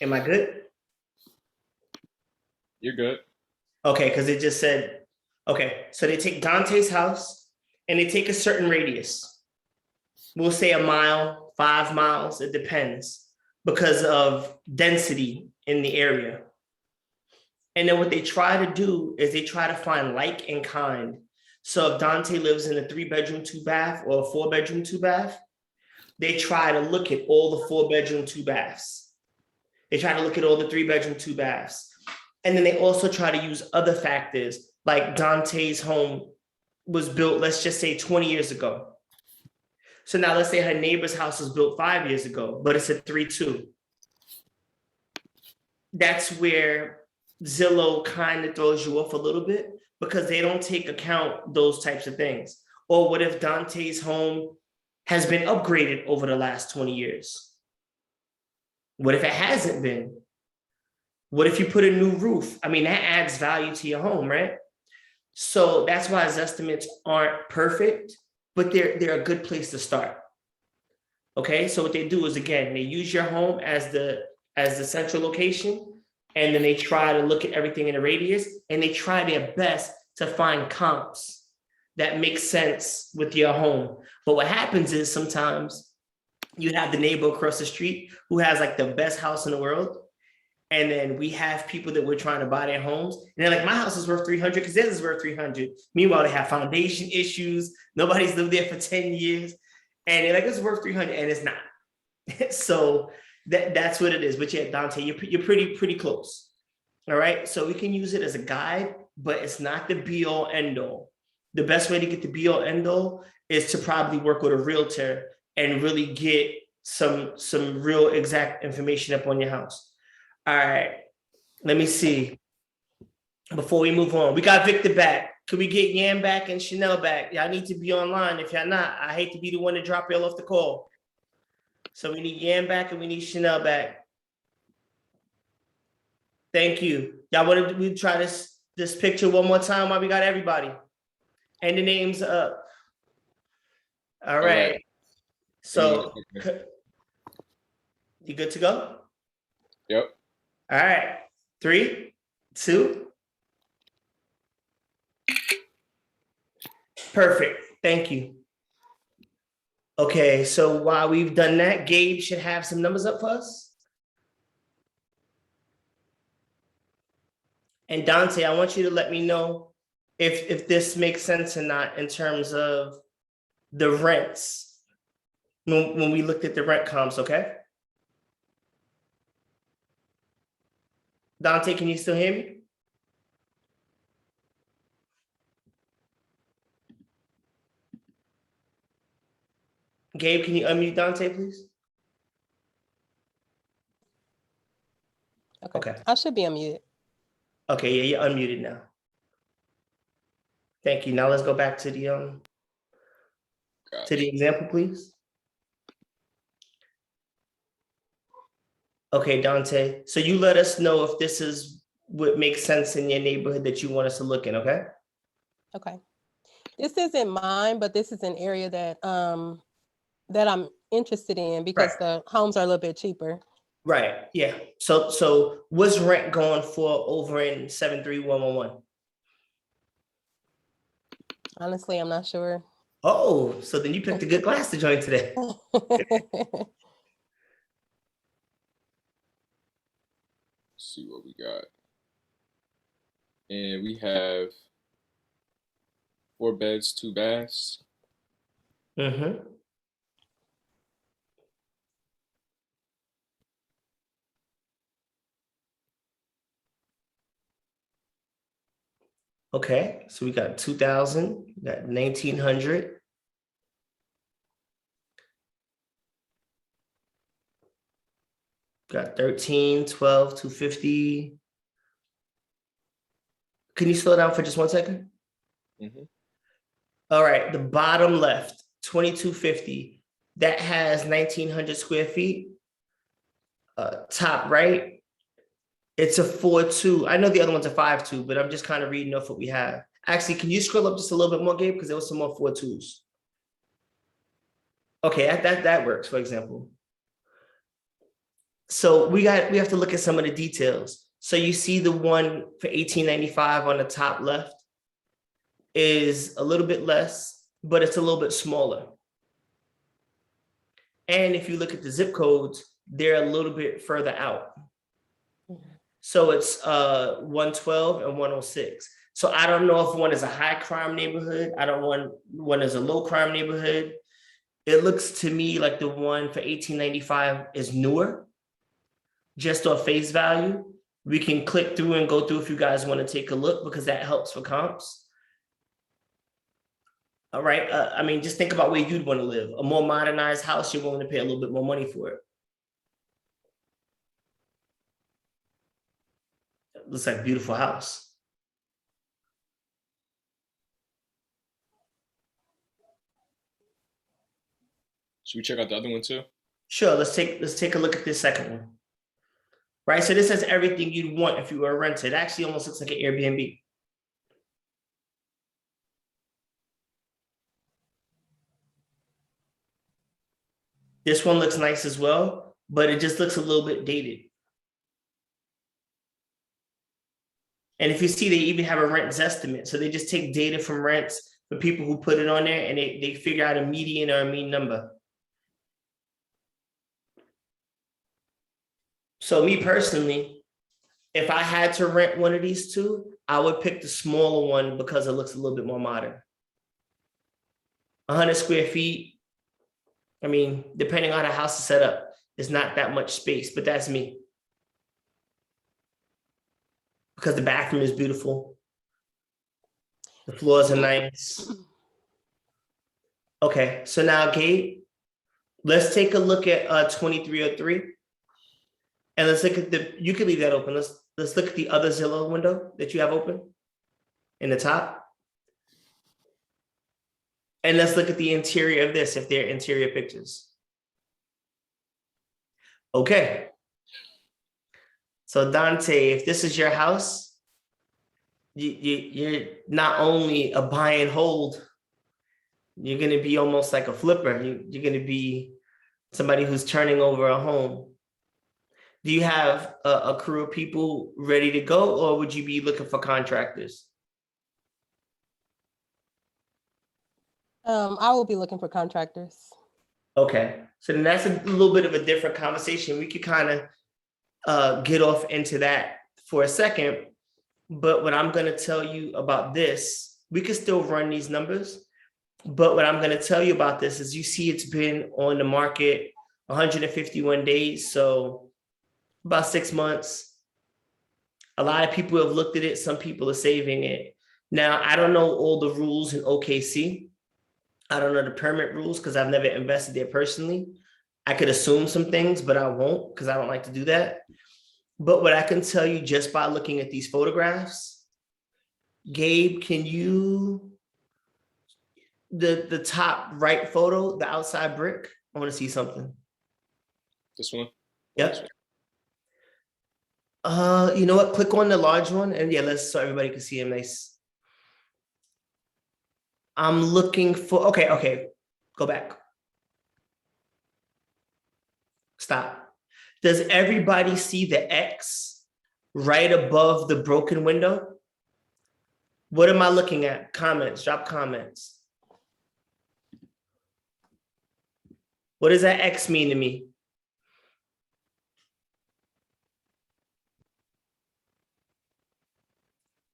Am I good? You're good. Okay, because it just said, okay, so they take Dante's house and they take a certain radius. We'll say a mile, 5 miles, it depends, because of density in the area. And then what they try to do is they try to find like and kind. So if Dante lives in a 3-bedroom, 2-bath, or a 4-bedroom, 2-bath, they try to look at all the 4-bedroom, 2-baths. They try to look at all the 3-bedroom, 2-baths. And then they also try to use other factors, like Dante's home was built, let's just say 20 years ago. So now let's say her neighbor's house was built 5 years ago, but it's a 3-2. That's where Zillow kind of throws you off a little bit, because they don't take account those types of things. Or what if Dante's home has been upgraded over the last 20 years? What if it hasn't been? What if you put a new roof? I mean, that adds value to your home, right? So that's why estimates aren't perfect, but they're a good place to start. Okay, so what they do is, again, they use your home as the central location, and then they try to look at everything in a radius, and they try their best to find comps that make sense with your home. But what happens is sometimes you have the neighbor across the street who has like the best house in the world, and then we have people that we're trying to buy their homes, and they're like, my house is worth 300 because theirs is worth 300. Meanwhile, they have foundation issues. Nobody's lived there for 10 years, and they're like, it's worth 300, and it's not. So that's what it is. But yeah, Dante, you're pretty close. All right. So we can use it as a guide, but it's not the be all end all. The best way to get the be all end all is to probably work with a realtor and really get some real exact information up on your house. All right. Let me see. Before we move on, we got Victor back. Can we get Yam back and Chanel back? Y'all need to be online. If y'all not, I hate to be the one to drop y'all off the call. So we need Yam back and we need Chanel back. Thank you. Y'all want to try this picture one more time while we got everybody? And the names up. All right. So you good to go? Yep. All right. 3, 2. Perfect. Thank you. Okay, so while we've done that, Gabe should have some numbers up for us. And Dontae, I want you to let me know if this makes sense or not in terms of the rents when we looked at the rent comps, okay? Dontae, can you still hear me? Gabe, can you unmute Dontae, please? Okay. I should be unmuted. Okay, yeah, you're unmuted now. Thank you. Now let's go back to the example, please. Okay, Dontae. So you let us know if this is what makes sense in your neighborhood that you want us to look in, okay? Okay. This isn't mine, but this is an area that that I'm interested in because Right. the homes are a little bit cheaper. Right, yeah. So what's rent going for over in 73111? Honestly, I'm not sure. Oh, so then you picked a good class to join today. Let's see what we got. And we have 4 beds, 2 baths. Mm-hmm. Okay, so we got 2,000, we got 1,900. Got 13, 12, 250. Can you slow down for just 1 second? Mm-hmm. All right, the bottom left, 2250, that has 1,900 square feet. Top right, it's a 4.2. I know the other one's a 5.2, but I'm just kind of reading off what we have. Actually, can you scroll up just a little bit more, Gabe? Because there was some more 4.2s. Okay, that works, for example. So we have to look at some of the details. So you see the one for 1895 on the top left is a little bit less, but it's a little bit smaller. And if you look at the zip codes, they're a little bit further out. So it's 112 and 106. So I don't know if one is a high crime neighborhood. I don't want one is a low crime neighborhood. It looks to me like the one for 1895 is newer, just on face value. We can click through and go through if you guys want to take a look because that helps for comps. All right, I mean, just think about where you'd want to live. A more modernized house, you're willing to pay a little bit more money for it. Looks like a beautiful house. Should we check out the other one too? Sure, let's take a look at this second one. Right, so this has everything you'd want if you were a renter. It actually almost looks like an Airbnb. This one looks nice as well, but it just looks a little bit dated. And if you see, they even have a rent estimate. So they just take data from rents for people who put it on there and they figure out a median or a mean number. So me personally, if I had to rent one of these two, I would pick the smaller one because it looks a little bit more modern. 100 square feet. I mean, depending on how the house is set up, it's not that much space, but that's me. Because the bathroom is beautiful. The floors are nice. Okay, so now, Gabe, let's take a look at 2303. And let's look at you can leave that open. Let's look at the other Zillow window that you have open in the top. And let's look at the interior of this, if they're interior pictures. Okay. So Dontae, if this is your house, you're not only a buy and hold, you're going to be almost like a flipper. You're going to be somebody who's turning over a home. Do you have a crew of people ready to go, or would you be looking for contractors? I will be looking for contractors. Okay, so then that's a little bit of a different conversation. We could kind of get off into that for a second. But what I'm going to tell you about this, we could still run these numbers. But what I'm going to tell you about this is you see it's been on the market 151 days. So about 6 months. A lot of people have looked at it. Some people are saving it. Now, I don't know all the rules in OKC. I don't know the permit rules because I've never invested there personally. I could assume some things, but I won't because I don't like to do that. But what I can tell you just by looking at these photographs, Gabe, can you, the top right photo, the outside brick, I want to see something. This one? Yep. You know what? Click on the large one and yeah, let's so everybody can see him nice. I'm looking for, okay, go back. Stop. Does everybody see the X right above the broken window? What am I looking at? Comments, drop comments. What does that X mean to me?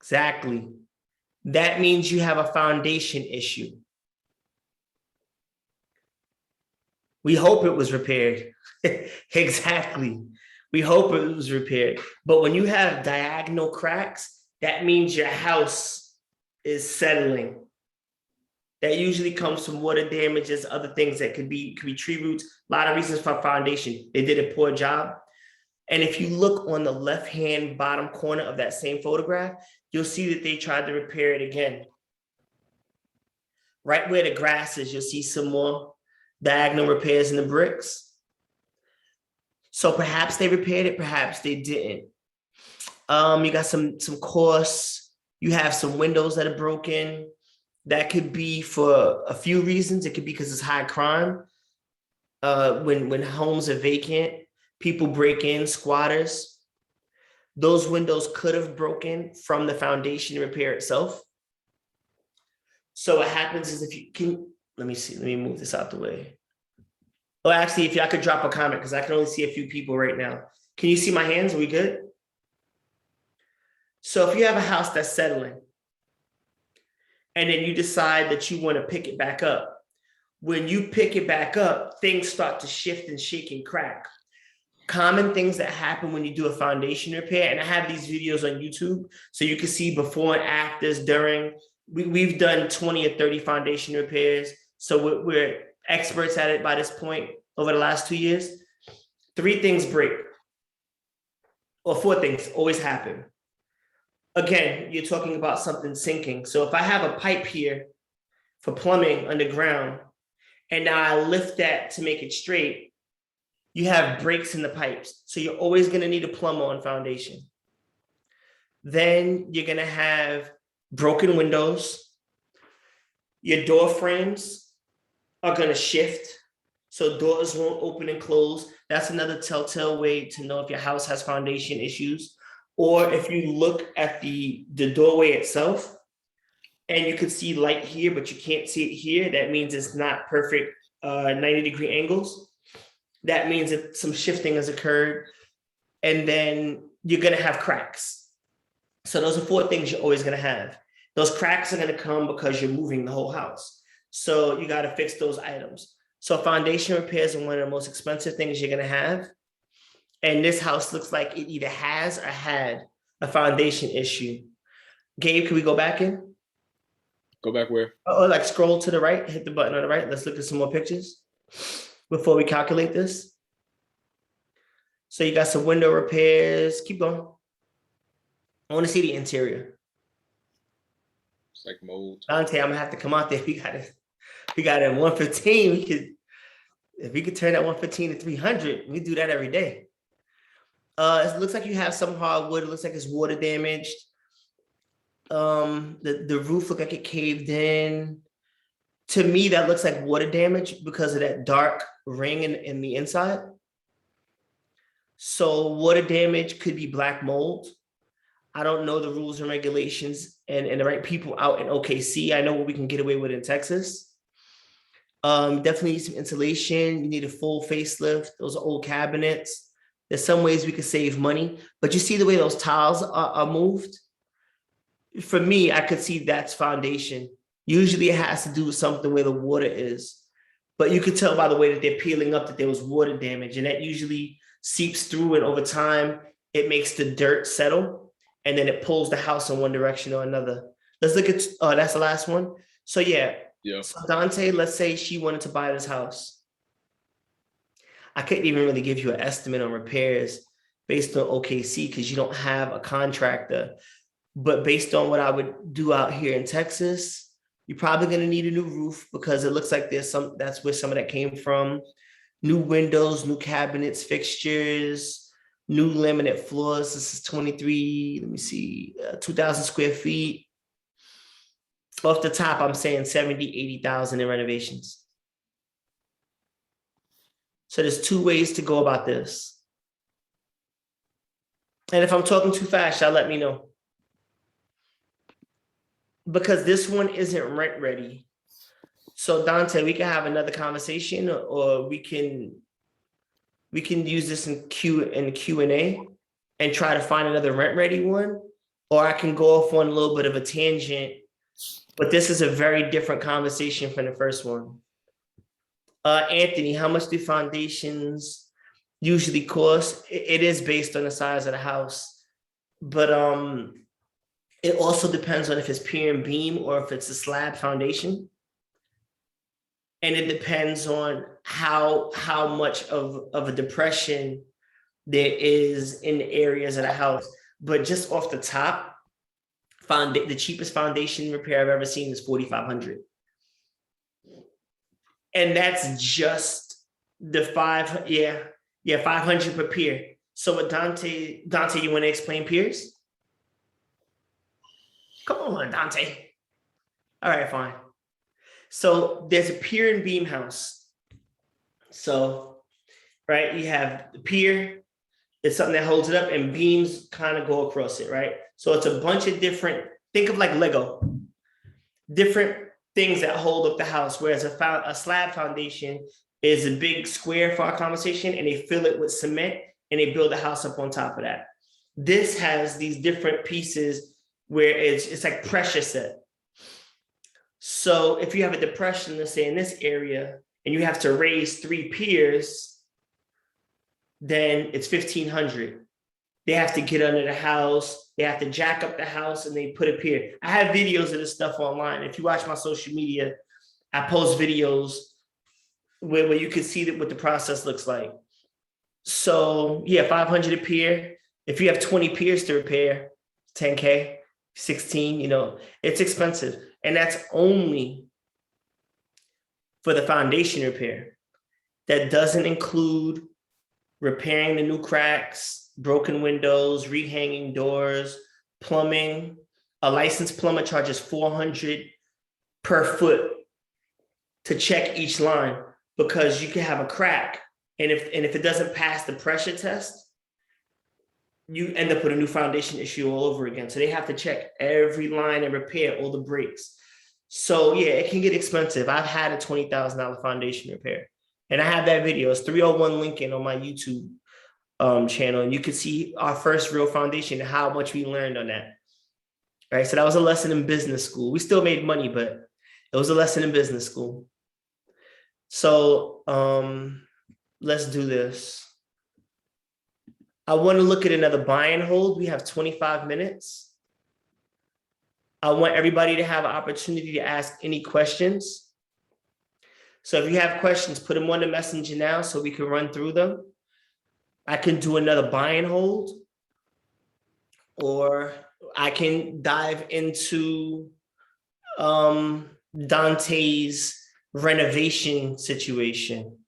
Exactly. That means you have a foundation issue. We hope it was repaired. Exactly. We hope it was repaired. But when you have diagonal cracks, that means your house is settling. That usually comes from water damages, other things that could be tree roots, a lot of reasons for foundation. They did a poor job. And if you look on the left-hand bottom corner of that same photograph, you'll see that they tried to repair it again. Right where the grass is, you'll see some more diagonal repairs in the bricks. So perhaps they repaired it, perhaps they didn't. You got some course, you have some windows that are broken. That could be for a few reasons. It could be because it's high crime. When homes are vacant, people break in, squatters. Those windows could have broken from the foundation repair itself. So what happens is if you can, let me move this out the way. Oh, actually, if y'all could drop a comment, because I can only see a few people right now. Can you see my hands? Are we good? So if you have a house that's settling, and then you decide that you want to pick it back up, when you pick it back up, things start to shift and shake and crack. Common things that happen when you do a foundation repair, and I have these videos on YouTube, so you can see before and afters, during. We've done 20 or 30 foundation repairs, so we're experts at it by this point over the last 2 years. 3 things break, or 4 things always happen. Again, you're talking about something sinking. So if I have a pipe here for plumbing underground, and now I lift that to make it straight, you have breaks in the pipes. So you're always going to need a plumber on foundation. Then you're going to have broken windows. Your door frames are going to shift. So doors won't open and close. That's another telltale way to know if your house has foundation issues. Or if you look at the doorway itself and you can see light here, but you can't see it here, that means it's not perfect 90-degree angles. That means that some shifting has occurred. And then you're going to have cracks. So those are 4 things you're always going to have. Those cracks are going to come because you're moving the whole house. So you got to fix those items. So foundation repairs are one of the most expensive things you're going to have. And this house looks like it either has or had a foundation issue. Gabe, can we go back in? Go back where? Oh, like scroll to the right, hit the button on the right. Let's look at some more pictures before we calculate this. So you got some window repairs. Keep going. I want to see the interior. It's like mold. Dontae, I'm gonna have to come out there. We got it at 115. If we could turn that 115 to 300, we do that every day. It looks like you have some hardwood. It looks like it's water damaged. The roof looked like it caved in. To me, that looks like water damage because of that dark ring in the inside. So water damage could be black mold. I don't know the rules and regulations and the right people out in OKC. I know what we can get away with in Texas. Definitely need some insulation. You need a full facelift. Those are old cabinets. There's some ways we could save money, but you see the way those tiles are moved? For me, I could see that's foundation. Usually it has to do with something where the water is, but you could tell by the way that they're peeling up that there was water damage, and that usually seeps through, and over time, it makes the dirt settle, and then it pulls the house in one direction or another. Let's look at, that's the last one. So yeah, so Dontae, let's say she wanted to buy this house. I couldn't even really give you an estimate on repairs based on OKC because you don't have a contractor. But based on what I would do out here in Texas, you're probably going to need a new roof because it looks like that's where some of that came from. New windows, new cabinets, fixtures, new laminate floors. This is 2,000 square feet. Off the top, I'm saying 70, 80,000 in renovations. So there's two ways to go about this. And if I'm talking too fast, y'all let me know. Because this one isn't rent ready. So Dontae, we can have another conversation, or we can use this in Q&A and try to find another rent ready one, or I can go off on a little bit of a tangent, but this is a very different conversation from the first one. Anthony, how much do foundations usually cost? It is based on the size of the house, but it also depends on if it's pier and beam or if it's a slab foundation. And it depends on how much of a depression there is in the areas of the house. But just off the top, the cheapest foundation repair I've ever seen is $4,500. And that's just the 500 per pier. So with Dontae, you want to explain piers? Come on, Dontae. All right, fine. So there's a pier and beam house. So, right, you have the pier, it's something that holds it up, and beams kind of go across it, right? So it's a bunch of different, think of like Lego, different things that hold up the house, whereas a slab foundation is a big square for our conversation, and they fill it with cement, and they build a house up on top of that. This has these different pieces where it's like pressure set. So if you have a depression, let's say in this area, and you have to raise 3 piers, then it's $1,500. They have to get under the house, they have to jack up the house, and they put a pier. I have videos of this stuff online. If you watch my social media, I post videos where you can see what the process looks like. So yeah, 500 a pier. If you have 20 piers to repair, 10K, 16, it's expensive. And that's only for the foundation repair. That doesn't include repairing the new cracks, broken windows, rehanging doors, plumbing. A licensed plumber charges $400 per foot to check each line, because you can have a crack. And if it doesn't pass the pressure test, you end up with a new foundation issue all over again. So they have to check every line and repair all the breaks. So yeah, it can get expensive. I've had a $20,000 foundation repair, and I have that video. It's 301 Lincoln on my YouTube channel, and you can see our first real foundation and how much we learned on that. All right, so that was a lesson in business school. We still made money, but it was a lesson in business school. So let's do this. I want to look at another buy and hold. We have 25 minutes. I want everybody to have an opportunity to ask any questions. So if you have questions, put them on the messenger now so we can run through them. I can do another buy and hold, or I can dive into Dontae's renovation situation.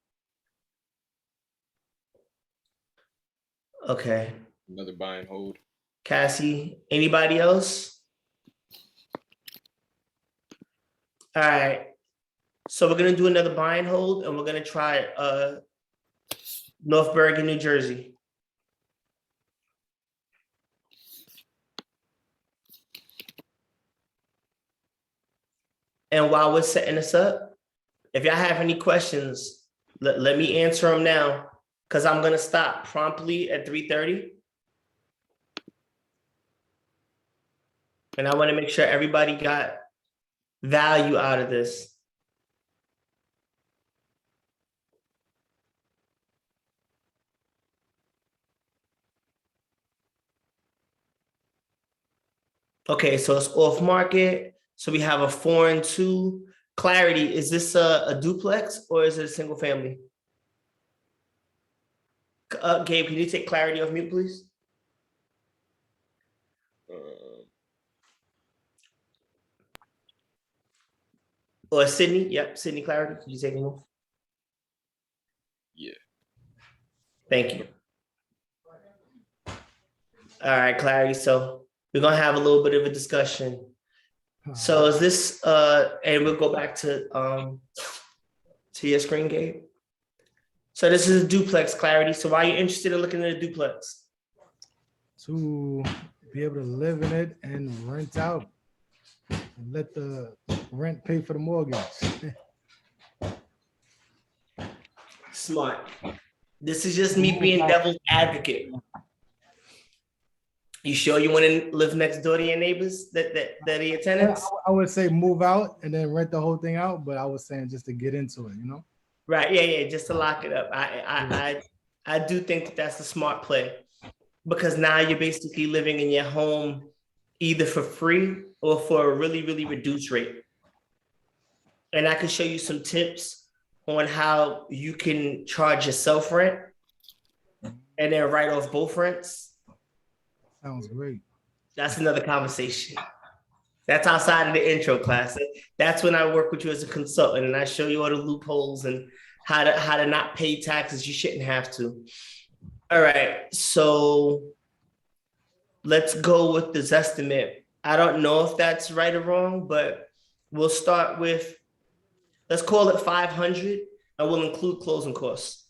Okay. Another buy and hold. Cassie, anybody else? All right. So we're going to do another buy and hold, and we're going to try North Bergen, New Jersey. And while we're setting this up, If y'all have any questions, let me answer them now, because I'm gonna stop promptly at 3:30. And I want to make sure everybody got value out of this. Okay, so it's off market. So we have a 4 and 2. Clarity, is this a duplex or is it a single family? Gabe, can you take Clarity off mute, please? Or Sydney? Yep, Sydney Clarity. Can you take him off? Yeah. Thank you. All right, Clarity. So we're gonna have a little bit of a discussion. So is this and we'll go back to your screen, Gabe. So this is a duplex, Clarity. So why are you interested in looking at a duplex? To be able to live in it and rent out and let the rent pay for the mortgage. Smart. This is just me being devil's advocate. You sure you want to live next door to your neighbors that are your tenants? I would say move out and then rent the whole thing out, but I was saying just to get into it, you know? Right. Yeah. Just to lock it up. I do think that that's a smart play, because now you're basically living in your home either for free or for a really, really reduced rate. And I can show you some tips on how you can charge yourself rent and then write off both rents. Sounds great. That's another conversation. That's outside of the intro class. That's when I work with you as a consultant and I show you all the loopholes and how to not pay taxes you shouldn't have to. All right, so let's go with this estimate. I don't know if that's right or wrong, but we'll start with, let's call it 500 and we'll include closing costs.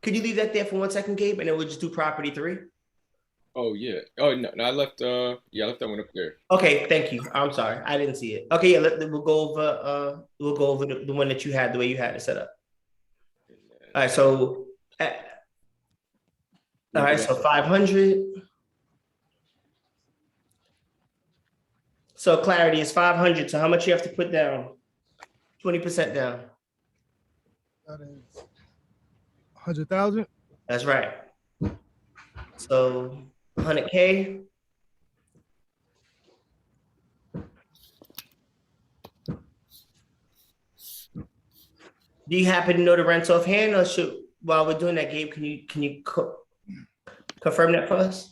Could you leave that there for 1 second, Gabe? And then we'll just do property 3. Oh yeah. Oh no, I left I left that one up there. Okay, thank you. I'm sorry, I didn't see it. Okay, yeah, we'll go over the one that you had, the way you had it set up. All right, so 500. So Clarity is 500. So how much you have to put down? 20% down. That is 100,000. That's right. So 100K. Do you happen to know the rents offhand, or while we're doing that, Gabe, can you confirm that for us?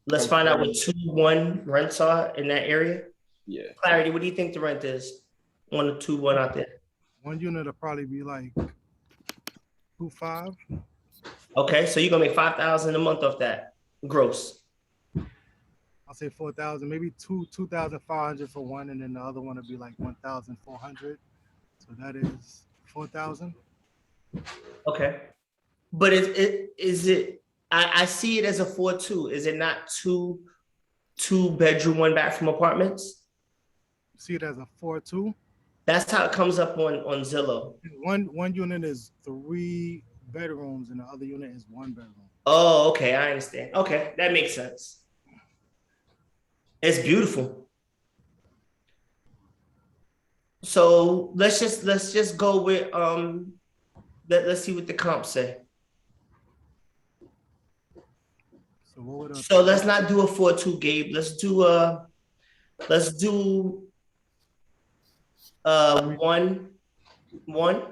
Let's find out what 2-1 rents are in that area. Yeah. Clarity, what do you think the rent is? 1 or 2-1 out there. One unit will probably be like 2.5. Okay, so you're gonna make 5,000 a month off that gross. I'll say 4,000, maybe 2,500 for one, and then the other one will be like 1,400. So that is 4,000. Okay, but is it? I see it as a 4-2. Is it not two bedroom, 1 bathroom apartments? See it as a 4.2. That's how it comes up on Zillow. One unit is 3 bedrooms and the other unit is 1 bedroom. Oh, okay, I understand. Okay, that makes sense. It's beautiful. So let's just go with let's see what the comps say. So what would So let's not do a 4-2, Gabe. Let's do 1-1.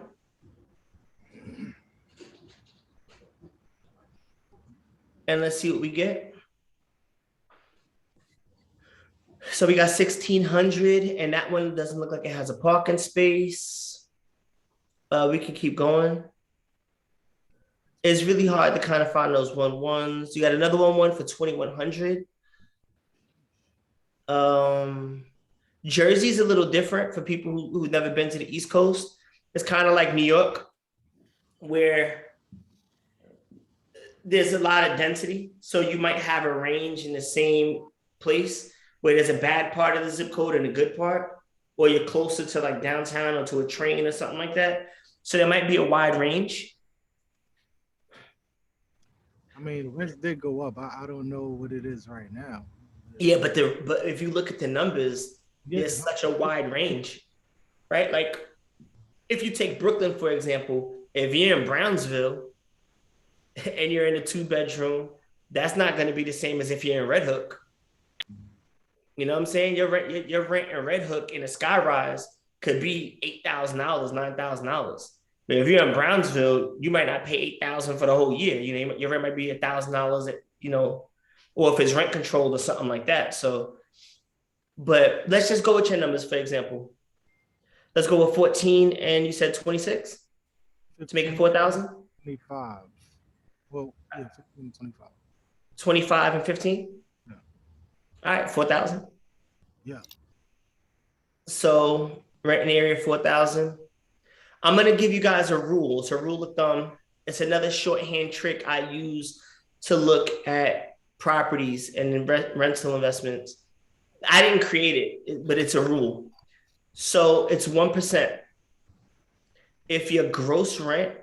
And let's see what we get. So we got 1,600, and that one doesn't look like it has a parking space. We can keep going. It's really hard to kind of find those 1-1s. You got another 1-1 for 2,100. Jersey's a little different for people who've never been to the East Coast. It's kind of like New York, where there's a lot of density. So you might have a range in the same place where there's a bad part of the zip code and a good part, or you're closer to like downtown or to a train or something like that. So there might be a wide range. I mean, rents did go up. I don't know what it is right now. Yeah, but if you look at the numbers, Yeah, there's such a wide range, right? Like if you take Brooklyn, for example, if you're in Brownsville and you're in a 2-bedroom, that's not going to be the same as if you're in Red Hook. You know what I'm saying? Your rent in Red Hook in a skyrise could be $8,000, $9,000. But if you're in Brownsville, you might not pay $8,000 for the whole year. You know, your rent might be $1,000, you know, or if it's rent controlled or something like that. So, but let's just go with your numbers, for example. Let's go with 14 and you said 26 to make it 4,000? 25. Well, yeah, 15, 25. 25 and 15? Yeah. All right, 4,000. Yeah. So rent in the area 4,000. I'm gonna give you guys a rule. It's a rule of thumb. It's another shorthand trick I use to look at properties and rental investments. I didn't create it, but it's a rule. So it's 1%. If your gross rent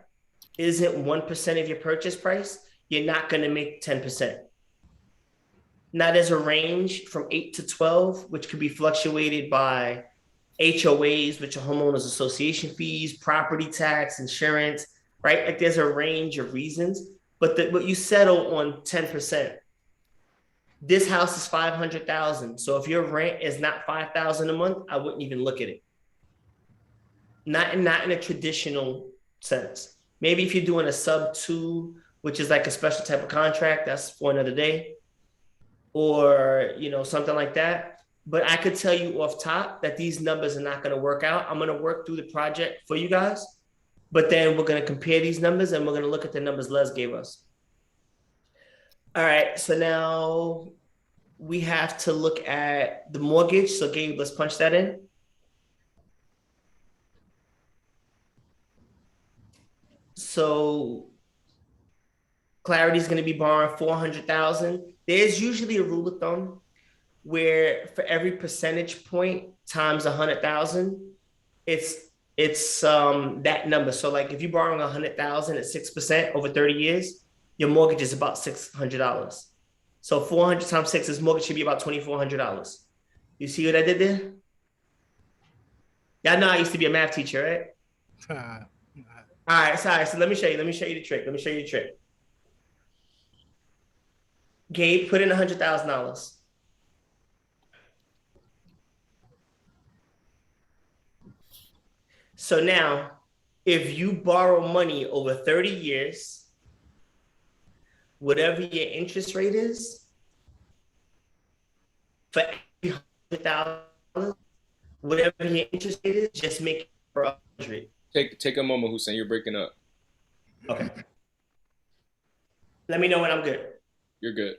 isn't 1% of your purchase price, you're not gonna make 10%. Now there's a range from 8 to 12, which could be fluctuated by HOAs, which are homeowners association fees, property tax, insurance, right? Like there's a range of reasons, but you settle on 10%. This house is 500,000. So if your rent is not 5,000 a month, I wouldn't even look at it. Not in a traditional sense. Maybe if you're doing a sub 2, which is like a special type of contract, that's for another day, or you know, something like that. But I could tell you off top that these numbers are not going to work out. I'm going to work through the project for you guys, but then we're going to compare these numbers and we're going to look at the numbers Les gave us. All right, so now we have to look at the mortgage. So Gabe, let's punch that in. So Clarity is going to be borrowing 400,000. There's usually a rule of thumb where for every percentage point times 100,000, it's that number. So like if you're borrowing 100,000 at 6% over 30 years, your mortgage is about $600. So 400 times 6, this mortgage should be about $2,400. You see what I did there? Y'all know I used to be a math teacher, right? All right, sorry. So let me show you the trick. Gabe, put in $100,000. So now, if you borrow money over 30 years, whatever your interest rate is, for every $100,000, whatever your interest rate is, just make it for 100. Take a moment, Hussein. You're breaking up. Okay. Let me know when I'm good. You're good.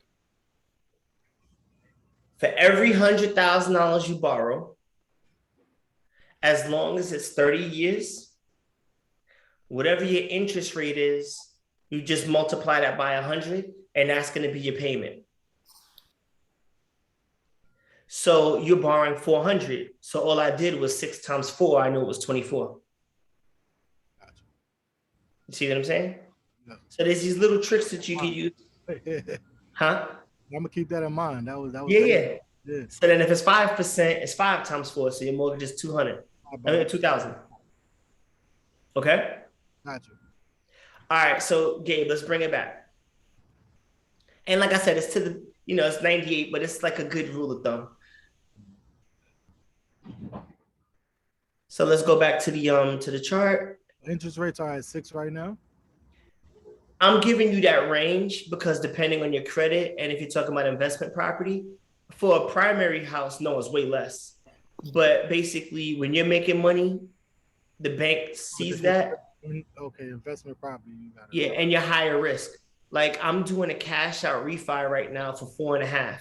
For every $100,000 you borrow, as long as it's 30 years, whatever your interest rate is, you just multiply that by 100, and that's going to be your payment. So you're borrowing 400. So all I did was 6 times 4. I knew it was 24. Gotcha. You see what I'm saying? Yeah. So there's these little tricks that you can use. Huh? I'm gonna keep that in mind. That was Yeah. So then if it's 5%, it's 5 times 4. So your mortgage is 200. I mean 2,000. Okay? Gotcha. All right, so Gabe, let's bring it back. And like I said, it's to the, it's 98, but it's like a good rule of thumb. So let's go back to the chart. Interest rates are at 6 right now. I'm giving you that range because depending on your credit, and if you're talking about investment property, for a primary house, no, it's way less. But basically, when you're making money, the bank sees that. Okay, investment property. You got it. Yeah, and you're higher risk. Like I'm doing a cash out refi right now for 4.5,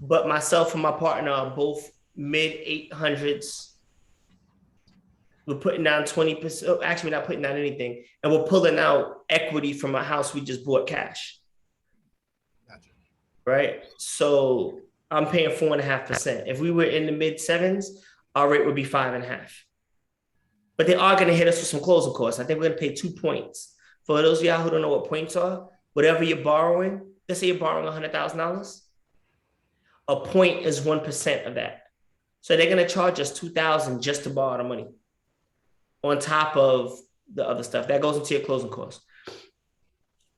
but myself and my partner are both mid 800s. We're putting down 20%. Actually, we're not putting down anything, and we're pulling out equity from a house we just bought cash. Gotcha. Right. So I'm paying 4.5%. If we were in the mid 7s, our rate would be 5.5. But they are going to hit us with some closing costs. I think we're going to pay 2 points. For those of y'all who don't know what points are, whatever you're borrowing, let's say you're borrowing $100,000, a point is 1% of that. So they're going to charge us $2,000 just to borrow the money on top of the other stuff. That goes into your closing costs.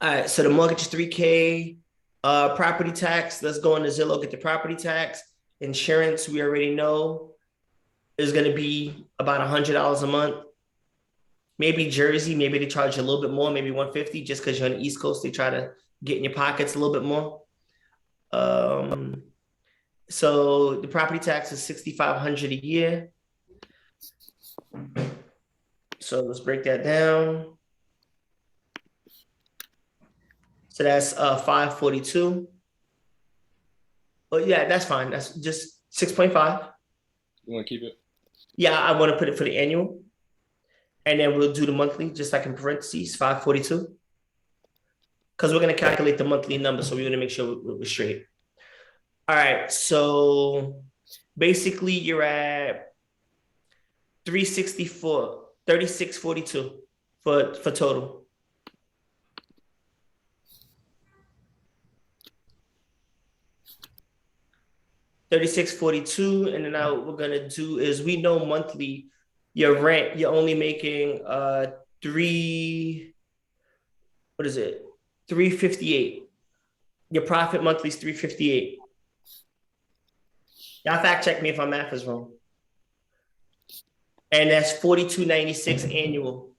All right, so the mortgage is $3K. Property tax, let's go into Zillow, get the property tax. Insurance, we already know, is going to be about $100 a month. Maybe Jersey, maybe they charge you a little bit more, maybe $150, just because you're on the East Coast, they try to get in your pockets a little bit more. So the property tax is $6,500 a year. So let's break that down. So that's $542. But yeah, that's fine. That's just 6.5. You want to keep it? Yeah, I want to put it for the annual. And then we'll do the monthly, just like in parentheses, $542. Because we're going to calculate the monthly number, so we want to make sure we're straight. All right, so basically you're at 364, 3642 for total. $36.42, and then now what we're gonna do is, we know monthly your rent, you're only making $358. Your profit monthly is $358. Y'all fact check me if my math is wrong. And that's $42.96 annual.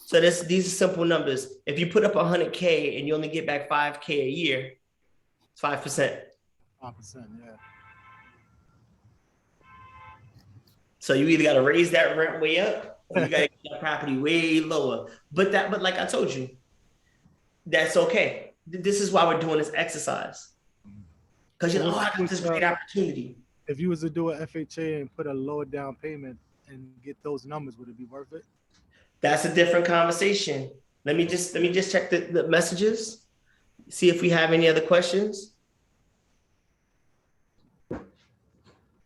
So these are simple numbers. If you put up $100K and you only get back $5K a year, it's 5%. 5%, yeah. So you either got to raise that rent way up, or you got to get that property way lower. But like I told you, that's okay. This is why we're doing this exercise. Because I got this great opportunity. If you was to do an FHA and put a lower down payment and get those numbers, would it be worth it? That's a different conversation. Let me just check the messages, see if we have any other questions.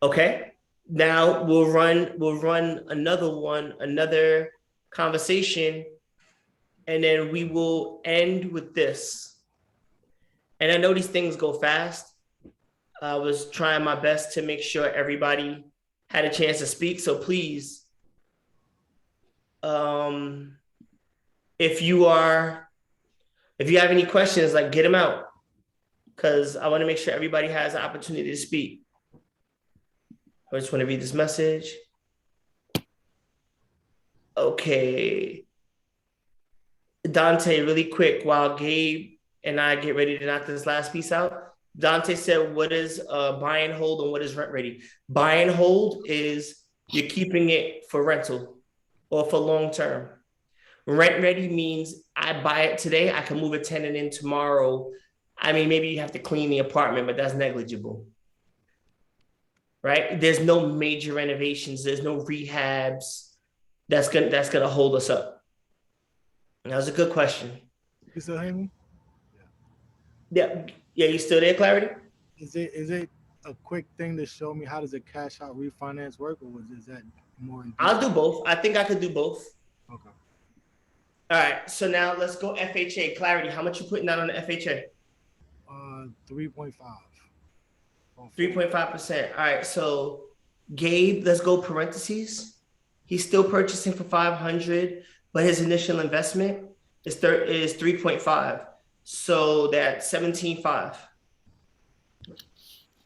Okay. Now we'll run another conversation, and then we will end with this. And I know these things go fast. I was trying my best to make sure everybody had a chance to speak. So please, if you have any questions, like, get them out, because I want to make sure everybody has an opportunity to speak. I just want to read this message. Okay. Dontae, really quick, while Gabe and I get ready to knock this last piece out, Dontae said, what is buy and hold and what is rent ready? Buy and hold is you're keeping it for rental or for long term. Rent ready means I buy it today, I can move a tenant in tomorrow. I mean, maybe you have to clean the apartment, but that's negligible. Right? There's no major renovations. There's no rehabs that's gonna hold us up. That was a good question. You still hear me? Yeah, you still there, Clarity? Is it a quick thing to show me how does a cash out refinance work, or is that more? I'll do both. I think I could do both. Okay. All right. So now let's go FHA. Clarity, how much you putting down on the FHA? 3.5. 3.5%. All right. So Gabe, let's go parentheses. He's still purchasing for $500, but his initial investment is 3.5. So that's $17,500.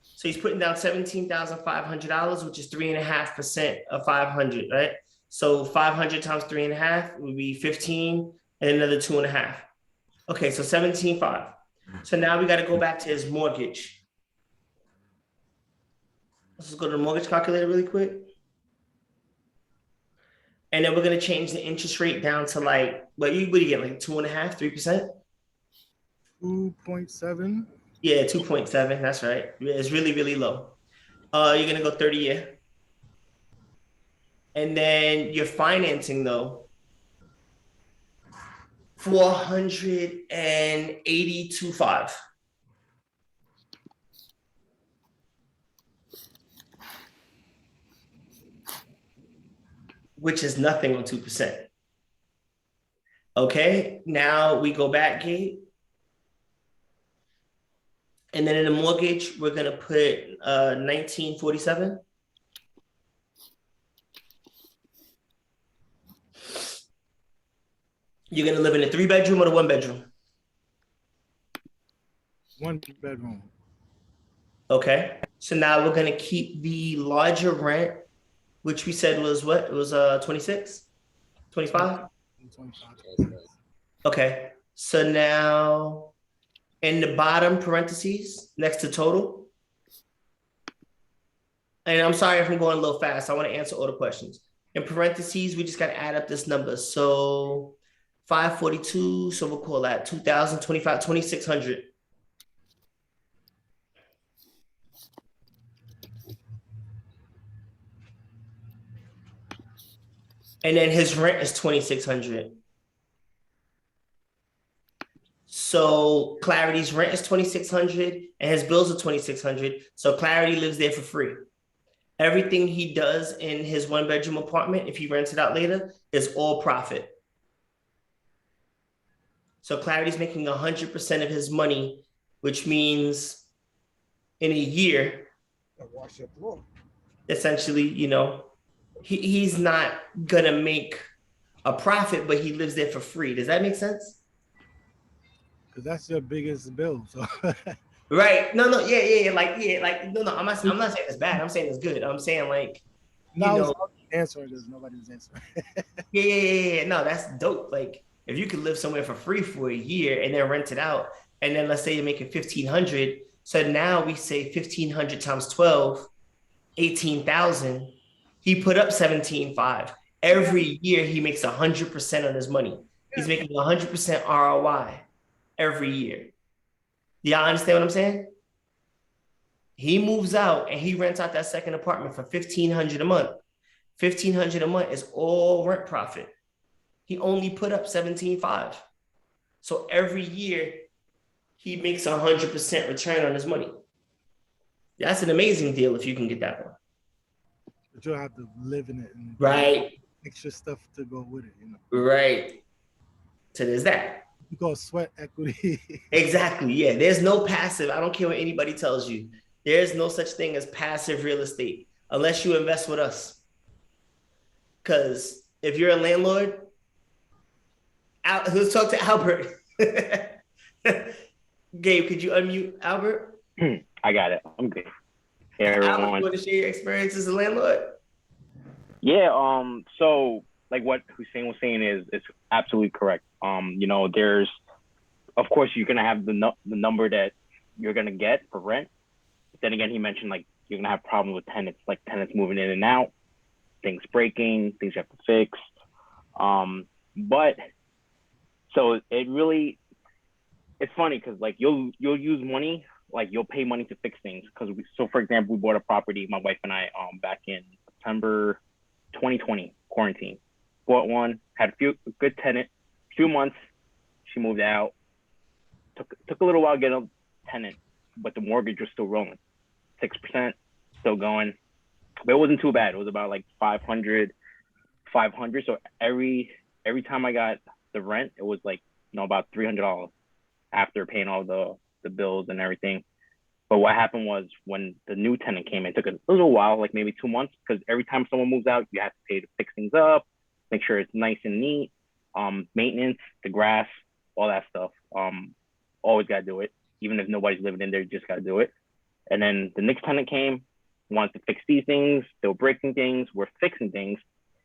So he's putting down $17,500, which is 3.5% of 500, right? So 500 times 3.5 would be 15, and another 2.5. Okay, so 17.5. So now we got to go back to his mortgage. Let's just go to the mortgage calculator really quick. And then we're going to change the interest rate down to like, what do you get, like 2.5%, 3%? 2.7. Yeah, 2.7. That's right. It's really, really low. You're going to go 30-year. And then your financing, though, $482,500. which is nothing on 2%. Okay, now we go back, Gabe. And then in the mortgage, we're gonna put 1947. You're gonna live in a 3-bedroom or a 1-bedroom? 1 bedroom. Okay, so now we're gonna keep the larger rent, which we said was what? It was 26, 25? 25. Okay, so now in the bottom parentheses next to total, and I'm sorry if I'm going a little fast, I want to answer all the questions. In parentheses, we just got to add up this number. So 542, so we'll call that 2025, 2600. And then his rent is 2600. So Clarity's rent is 2600 and his bills are 2600. So Clarity lives there for free. Everything he does in his 1-bedroom apartment, if he rents it out later, is all profit. So Clarity's making 100% of his money, which means in a year, essentially, you know, he's not gonna make a profit, but he lives there for free. Does that make sense? Because that's your biggest bill. So Right. No, yeah. Like, no, I'm not saying it's bad. I'm saying it's good. I'm saying like, now you know, answering because nobody's answering. yeah. No, that's dope. Like, if you could live somewhere for free for a year and then rent it out, and then let's say you're making 1,500. So now we say 1,500 times 12, 18,000. He put up 17.5. Every year he makes 100% on his money. He's making 100% ROI every year. Y'all understand what I'm saying? He moves out and he rents out that second apartment for $1,500 a month. $1,500 a month is all rent profit. He only put up 17.5. So every year he makes 100% return on his money. That's an amazing deal if you can get that one. But you'll have to live in it and Right. extra stuff to go with it, you know. Right. So there's that. You call sweat equity. Exactly. Yeah. There's no passive. I don't care what anybody tells you. There's no such thing as passive real estate unless you invest with us. Because if you're a landlord, let's talk to Albert. Gabe, could you unmute Albert? I got it. I'm good. Hey, Albert, everyone. you want to share your experience as a landlord? Yeah. So like what Hussein was saying is absolutely correct. You know, there's, of course, you're gonna have the number that you're gonna get for rent. But then again, he mentioned like you're gonna have problems with tenants, like tenants moving in and out, things breaking, things you have to fix. But so it really, it's funny because like you'll use money, like you'll pay money to fix things. Because so for example, we bought a property, my wife and I, back in September 2020, quarantine. Bought one, had a good tenant, few months, she moved out. Took a little while to get a tenant, but the mortgage was still rolling. 6%, still going. But it wasn't too bad. It was about like 500. So every time I got the rent, it was like, you know, about $300 after paying all the bills and everything. But what happened was when the new tenant came in, it took a little while, like maybe 2 months, because every time someone moves out, you have to pay to fix things up, make sure it's nice and neat, maintenance, the grass, all that stuff. Always got to do it. Even if nobody's living in there, you just got to do it. And then the next tenant came, wanted to fix these things. They were breaking things. We're fixing things.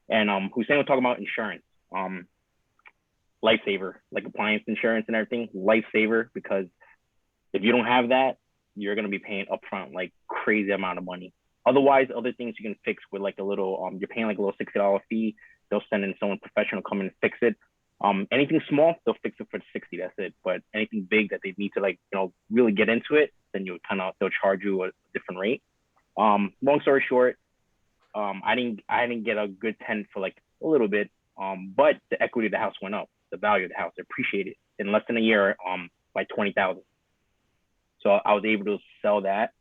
And Hussein was talking about insurance, lifesaver, like appliance insurance and everything, lifesaver, because if you don't have that, you're going to be paying upfront like crazy amount of money. Otherwise, other things you can fix with like a little, you're paying like a little $60 fee. They'll send in someone professional come in and fix it. Anything small, they'll fix it for 60. That's it. But anything big that they need to like, you know, really get into it, then they'll charge you a different rate. Long story short, I didn't get a good tenant for like a little bit. But the equity of the house went up. The value of the house appreciated in less than a year, by 20,000. So I was able to sell that.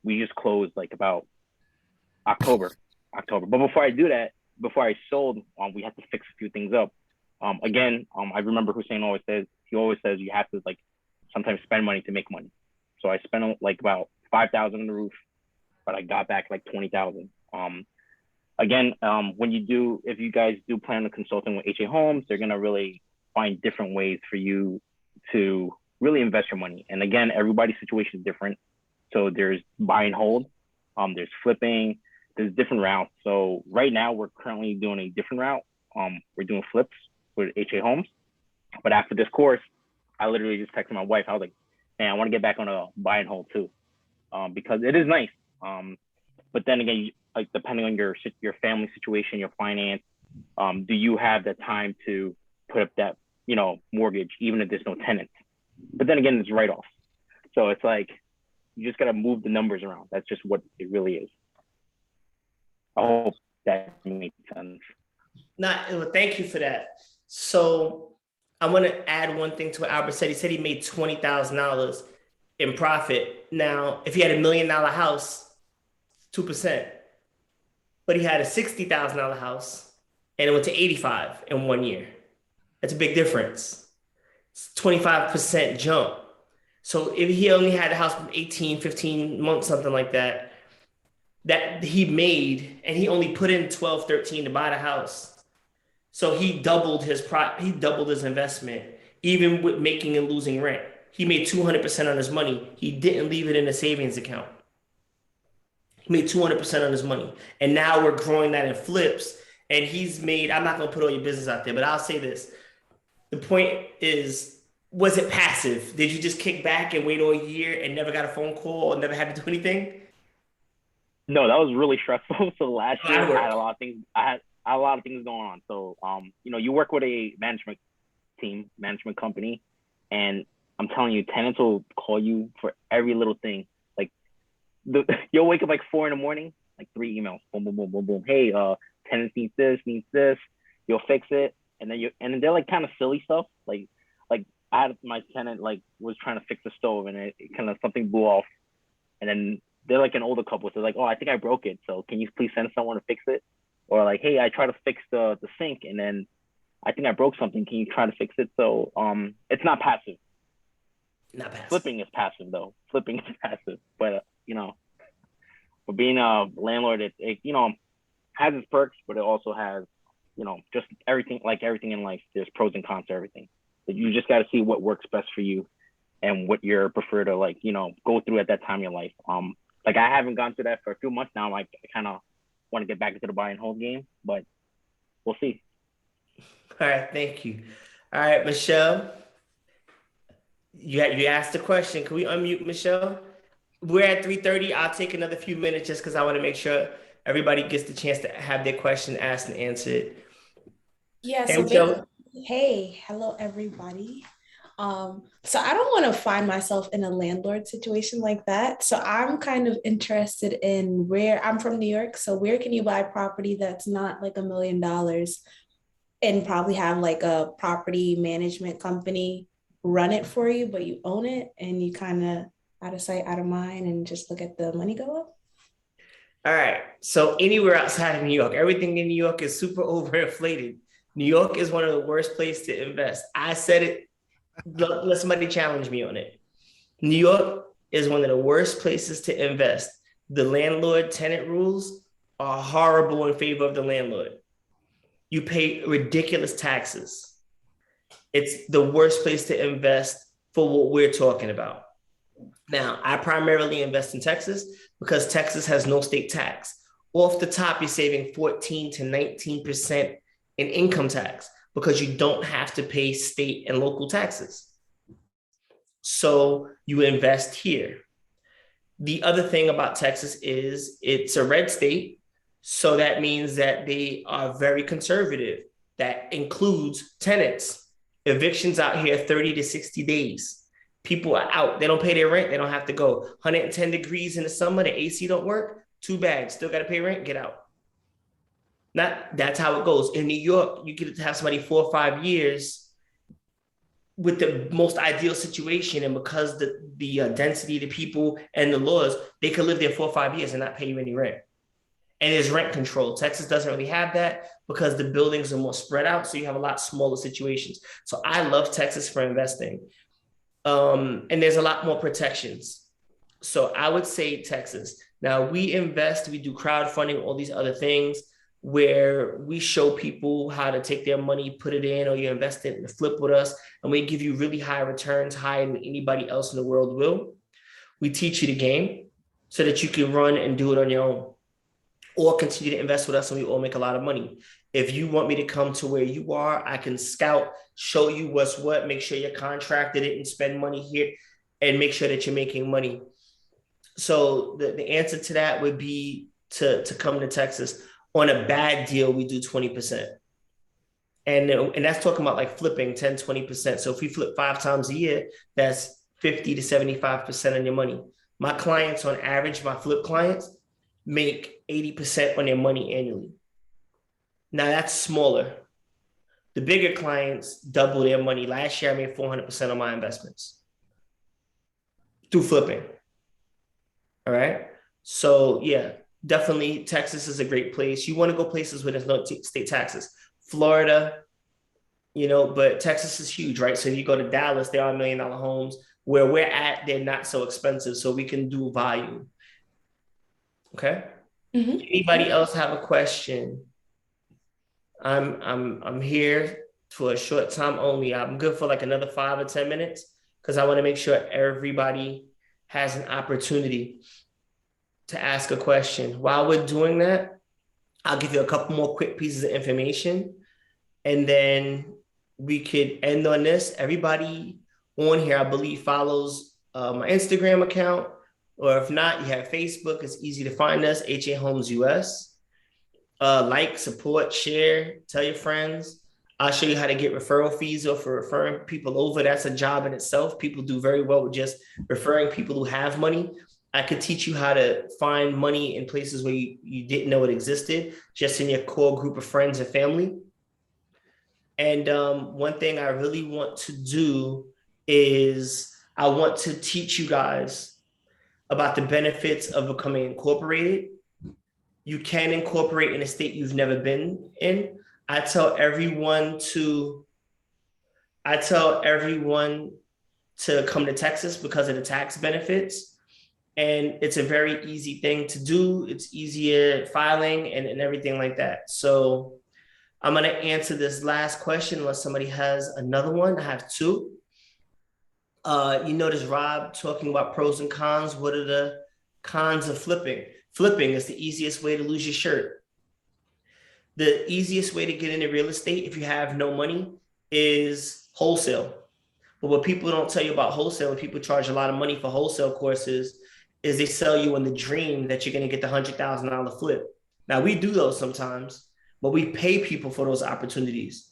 We just closed like about October. But before I do that, before I sold, we had to fix a few things up. I remember Hussein always says you have to like sometimes spend money to make money. So I spent like about 5,000 on the roof, but I got back like 20,000. If you guys do plan on consulting with HA Homes, they're gonna really find different ways for you to really invest your money. And again, everybody's situation is different. So there's buy and hold, there's flipping, there's different routes. So right now we're currently doing a different route. We're doing flips with HA Homes. But after this course, I literally just texted my wife. I was like, man, I want to get back on a buy and hold too, because it is nice. But then again, like depending on your family situation, your finance, do you have the time to put up that, mortgage, even if there's no tenants? But then again, it's write-offs. So it's like, you just got to move the numbers around. That's just what it really is. I hope that makes sense. Well, thank you for that. So I want to add one thing to what Albert said. He said he made $20,000 in profit. Now, if he had $1 million house, 2%, but he had a $60,000 house and it went to 85 in 1 year. That's a big difference. It's 25% jump. So if he only had a house for 18, 15 months, something like that, that he made, and he only put in 12, 13 to buy the house. So he doubled his investment, even with making and losing rent. He made 200% on his money. He didn't leave it in a savings account. He made 200% on his money. And now we're growing that in flips. And he's made, I'm not going to put all your business out there, but I'll say this. The point is, was it passive? Did you just kick back and wait all year and never got a phone call or never had to do anything? No, that was really stressful. So last year I had a lot of things. I had a lot of things going on. So, you work with a management company, and I'm telling you, tenants will call you for every little thing. Like you'll wake up like 4 a.m, like 3 emails, boom, boom, boom, boom, boom. Hey, tenants needs this. You'll fix it, and then they're like kind of silly stuff. Like I had my tenant like was trying to fix the stove, and it kind of something blew off, and then they're like an older couple. So they're like, oh, I think I broke it. So can you please send someone to fix it? Or like, hey, I tried to fix the sink, and then I think I broke something. Can you try to fix it? So it's not passive. Not passive. Flipping is passive though. Flipping is passive. But for being a landlord, it has its perks, but it also has, just everything in life. There's pros and cons to everything. But you just got to see what works best for you and what you're prefer to go through at that time in your life. I haven't gone through that for a few months now. I kind of want to get back into the buy and hold game, but we'll see. All right, thank you. All right, Michelle, you asked the question. Can we unmute Michelle? We're at 3:30. I'll take another few minutes just because I want to make sure everybody gets the chance to have their question asked and answered. Yeah. Hey, So Michelle. hello everybody. So I don't want to find myself in a landlord situation like that. So I'm kind of interested in where I'm from New York. So where can you buy property that's not like $1 million and probably have like a property management company run it for you, but you own it and you kind of out of sight, out of mind, and just look at the money go up? All right. So anywhere outside of New York, everything in New York is super overinflated. New York is one of the worst places to invest. I said it. Let somebody challenge me on it. New York is one of the worst places to invest. The landlord-tenant rules are horrible in favor of the landlord. You pay ridiculous taxes. It's the worst place to invest for what we're talking about. Now, I primarily invest in Texas because Texas has no state tax. Off the top, you're saving 14 to 19% in income tax, because you don't have to pay state and local taxes. So you invest here. The other thing about Texas is it's a red state. So that means that they are very conservative. That includes tenants. Evictions out here 30 to 60 days. People are out. They don't pay their rent. They don't have to go. 110 degrees in the summer, the AC don't work. Too bad. Still got to pay rent, get out. That's how it goes. In New York, you get to have somebody 4 or 5 years with the most ideal situation. And because the density of the people and the laws, they could live there 4 or 5 years and not pay you any rent. And there's rent control. Texas doesn't really have that because the buildings are more spread out. So you have a lot smaller situations. So I love Texas for investing. And there's a lot more protections. So I would say Texas. Now we invest, we do crowdfunding, all these other things where we show people how to take their money, put it in, or you invest it and flip with us. And we give you really high returns, higher than anybody else in the world will. We teach you the game so that you can run and do it on your own, or continue to invest with us and we all make a lot of money. If you want me to come to where you are, I can scout, show you what's what, make sure you're contracted it and spend money here and make sure that you're making money. So the answer to that would be to come to Texas. On a bad deal, we do 20%. And that's talking about like flipping 10, 20%. So if we flip 5 times a year, that's 50 to 75% on your money. My clients on average, my flip clients, make 80% on their money annually. Now that's smaller. The bigger clients double their money. Last year, I made 400% on my investments through flipping. All right. So yeah, definitely Texas is a great place. You want to go places where there's no state taxes. Florida, but Texas is huge, right? So if you go to Dallas, there are $1 million homes. Where we're at, they're not so expensive. So we can do volume. Okay. Mm-hmm. Anybody else have a question? I'm here for a short time only. I'm good for like another 5 or 10 minutes because I want to make sure everybody has an opportunity to ask a question. While we're doing that, I'll give you a couple more quick pieces of information and then we could end on this. Everybody on here, I believe, follows my Instagram account. Or if not, you have Facebook. It's easy to find us, HA Homes US. Like, support, share, tell your friends. I'll show you how to get referral fees or for referring people over. That's a job in itself. People do very well with just referring people who have money. I could teach you how to find money in places where you didn't know it existed, just in your core group of friends and family. And one thing I really want to do is I want to teach you guys about the benefits of becoming incorporated. You can incorporate in a state you've never been in. I tell everyone to come to Texas because of the tax benefits. And it's a very easy thing to do. It's easier filing and everything like that. So I'm going to answer this last question unless somebody has another one. I have 2. You notice Rob talking about pros and cons. What are the cons of flipping? Flipping is the easiest way to lose your shirt. The easiest way to get into real estate if you have no money is wholesale. But what people don't tell you about wholesale, and people charge a lot of money for wholesale courses, is they sell you in the dream that you're going to get the $100,000 flip. Now, we do those sometimes, but we pay people for those opportunities.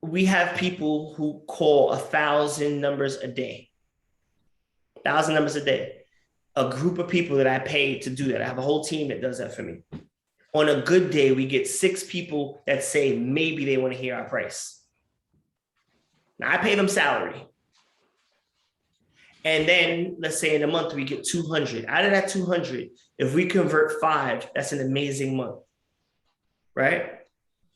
We have people who call 1,000 numbers a day. 1,000 numbers a day. A group of people that I pay to do that. I have a whole team that does that for me. On a good day, we get 6 people that say maybe they want to hear our price. Now, I pay them salary. And then let's say in a month, we get 200. Out of that 200, if we convert 5, that's an amazing month, right?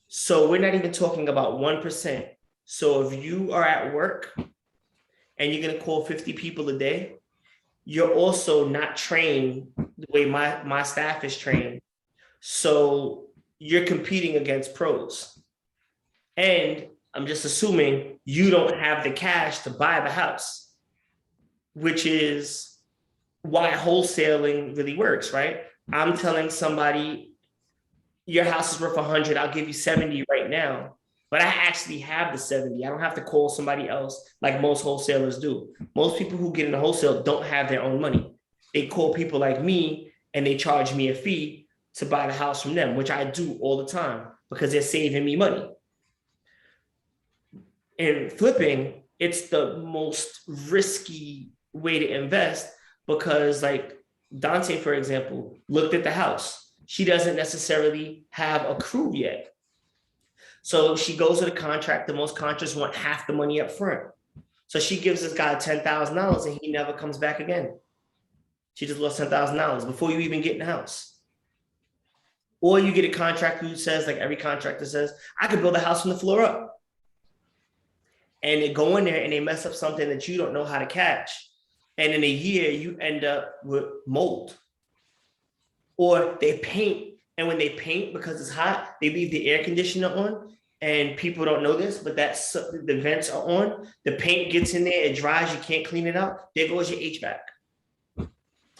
So we're not even talking about 1%. So if you are at work and you're going to call 50 people a day, you're also not trained the way my staff is trained. So you're competing against pros. And I'm just assuming you don't have the cash to buy the house, which is why wholesaling really works, right? I'm telling somebody, your house is worth 100, I'll give you 70 right now. But I actually have the 70. I don't have to call somebody else like most wholesalers do. Most people who get into wholesale don't have their own money. They call people like me and they charge me a fee to buy the house from them, which I do all the time because they're saving me money. In flipping, it's the most risky way to invest because like Dontae, for example, looked at the house. She doesn't necessarily have a crew yet. So she goes to the contractor. Most contractors want half the money up front. So she gives this guy $10,000 and he never comes back again. She just lost $10,000 before you even get in the house. Or you get a contractor who says, like every contractor says, I could build a house from the floor up. And they go in there and they mess up something that you don't know how to catch. And in a year, you end up with mold. Or they paint, and when they paint, because it's hot, they leave the air conditioner on, and people don't know this, but that's the vents are on. The paint gets in there, it dries, you can't clean it out. There goes your HVAC.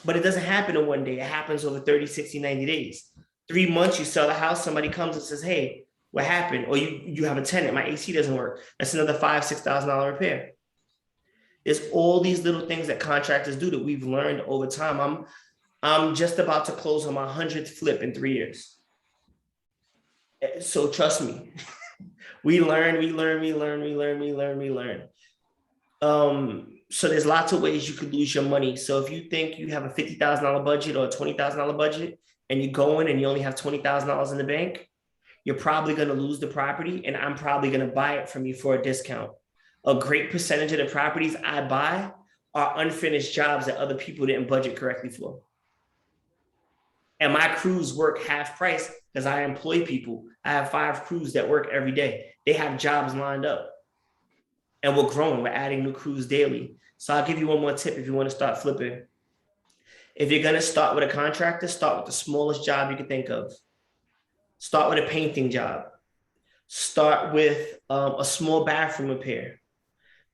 But it doesn't happen in one day. It happens over 30, 60, 90 days. 3 months, you sell the house, somebody comes and says, hey, what happened? Or you have a tenant, my AC doesn't work. That's another $5,000, $6,000 repair. There's all these little things that contractors do that we've learned over time. I'm just about to close on my 100th flip in 3 years. So trust me, we learn. So there's lots of ways you could lose your money. So if you think you have a $50,000 budget or a $20,000 budget and you go in and you only have $20,000 in the bank, you're probably going to lose the property, and I'm probably going to buy it from you for a discount. A great percentage of the properties I buy are unfinished jobs that other people didn't budget correctly for. And my crews work half price because I employ people. I have 5 crews that work every day. They have jobs lined up. And we're growing. We're adding new crews daily. So I'll give you one more tip if you want to start flipping. If you're going to start with a contractor, start with the smallest job you can think of. Start with a painting job. Start with a small bathroom repair,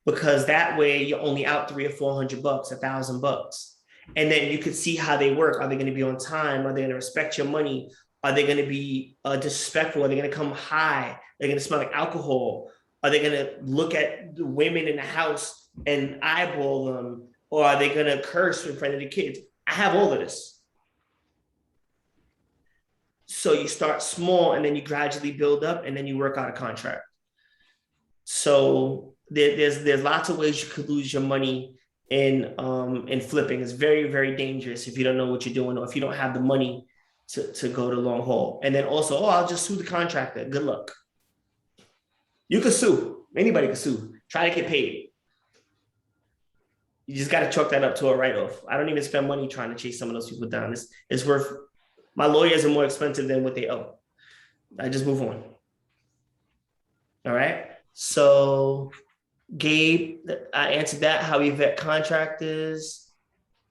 because that way you're only out $300 or $400, $1,000. And then you could see how they work. Are they going to be on time? Are they going to respect your money? Are they going to be disrespectful? Are they going to come high? Are they going to smell like alcohol? Are they going to look at the women in the house and eyeball them? Or are they going to curse in front of the kids? I have all of this. So you start small and then you gradually build up and then you work out a contract. So there's lots of ways you could lose your money in flipping. It's very, very dangerous if you don't know what you're doing or if you don't have the money to go the long haul. And then also, I'll just sue the contractor. Good luck. You can sue. Anybody can sue. Try to get paid. You just got to chalk that up to a write-off. I don't even spend money trying to chase some of those people down. It's worth, my lawyers are more expensive than what they owe. I just move on. All right. So Gabe, I answered that. How we vet contractors.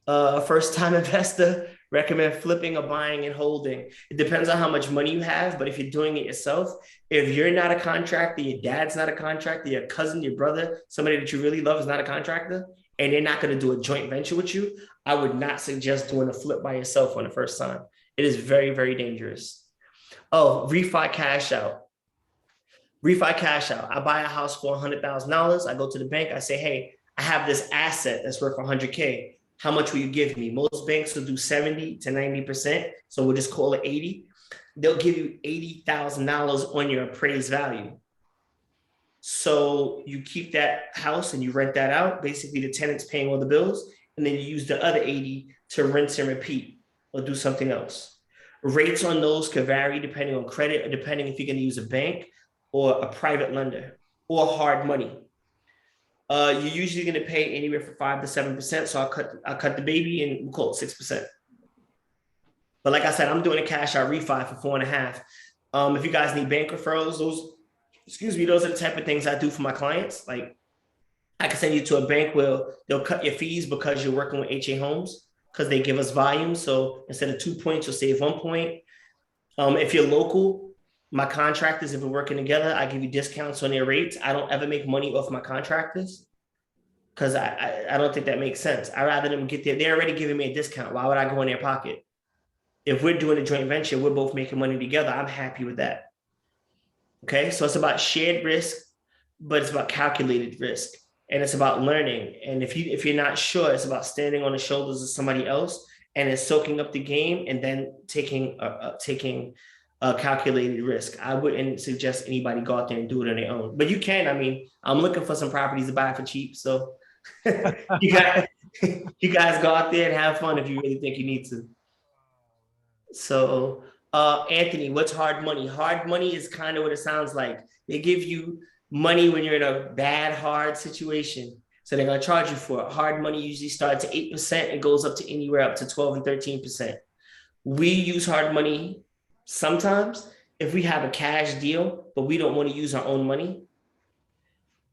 A first-time investor, recommend flipping or buying and holding. It depends on how much money you have, but if you're doing it yourself, if you're not a contractor, your dad's not a contractor, your cousin, your brother, somebody that you really love is not a contractor, and they're not going to do a joint venture with you, I would not suggest doing a flip by yourself on the first time. It is very, very dangerous. Oh, refi cash out. Refi cash out. I buy a house for $100,000. I go to the bank. I say, hey, I have this asset that's worth $100K. How much will you give me? Most banks will do 70 to 90%. So we'll just call it 80. They'll give you $80,000 on your appraised value. So you keep that house and you rent that out. Basically, the tenant's paying all the bills, and then you use the other 80 to rinse and repeat or do something else. Rates on those could vary depending on credit or depending if you're going to use a bank or a private lender or hard money. You're usually going to pay anywhere from 5 to 7%. So I'll cut the baby and we'll call it 6%. But like I said, I'm doing a cash out refi for 4.5. If you guys need bank referrals, those are the type of things I do for my clients. Like I can send you to a bank where they'll cut your fees because you're working with HA Homes because they give us volume. So instead of 2 points, you'll save 1 point. If you're local, my contractors, if we're working together, I give you discounts on their rates. I don't ever make money off my contractors because I don't think that makes sense. I'd rather them get there. They're already giving me a discount. Why would I go in their pocket? If we're doing a joint venture, we're both making money together. I'm happy with that. Okay, so it's about shared risk, but it's about calculated risk, and it's about learning. And if you're not sure, it's about standing on the shoulders of somebody else and then soaking up the game and then taking a calculated risk. I wouldn't suggest anybody go out there and do it on their own, but you can. I mean, I'm looking for some properties to buy for cheap, so you guys go out there and have fun if you really think you need to. So. Anthony, what's hard money? Hard money is kind of what it sounds like. They give you money when you're in a bad, hard situation. So they're going to charge you for it. Hard money usually starts at 8% and goes up to anywhere up to 12 and 13%. We use hard money sometimes if we have a cash deal, but we don't want to use our own money,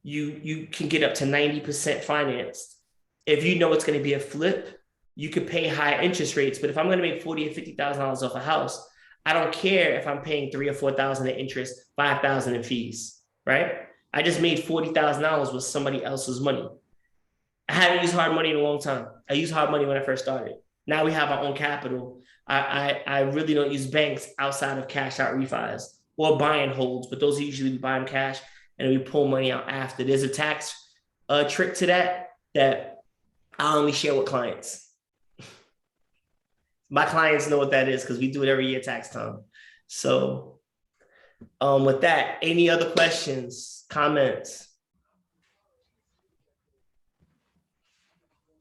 you can get up to 90% financed. If you know it's going to be a flip, you could pay higher interest rates. But if I'm going to make $40,000 or $50,000 off a house, I don't care if I'm paying $3,000 or $4,000 in interest, $5,000 in fees, right? I just made $40,000 with somebody else's money. I haven't used hard money in a long time. I used hard money when I first started. Now we have our own capital. I really don't use banks outside of cash out refis or buy and holds, but those are usually we buy them cash and we pull money out after. There's a tax trick to that I only share with clients. My clients know what that is because we do it every year tax time. So with that, any other questions, comments?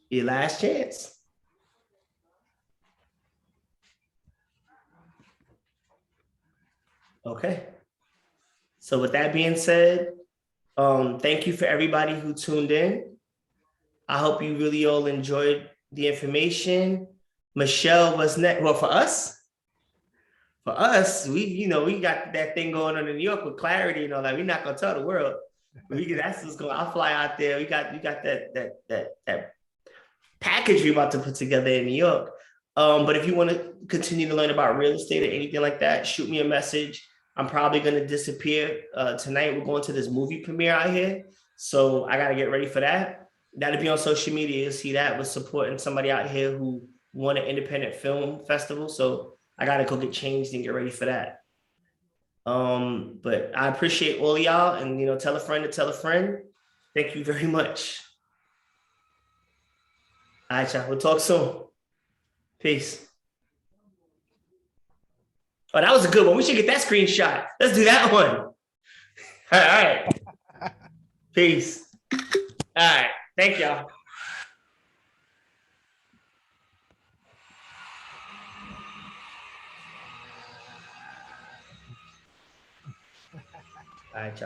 Your last chance. Okay. So with that being said, thank you for everybody who tuned in. I hope you really all enjoyed the information. Michelle, what's next? Well, for us, we got that thing going on in New York with clarity and all that. We're not gonna tell the world. That's what's going. I'll fly out there. We got that package we're about to put together in New York. But if you want to continue to learn about real estate or anything like that, shoot me a message. I'm probably going to disappear tonight. We're going to this movie premiere out here. So I got to get ready for that. That'll be on social media. You'll see that. We're supporting somebody out here who won an independent film festival. So I got to go get changed and get ready for that. But I appreciate all y'all, and tell a friend to tell a friend. Thank you very much. All right, y'all. We'll talk soon. Peace. Oh, that was a good one. We should get that screenshot. Let's do that one. All right. Peace. All right. Thank y'all. All right, y'all.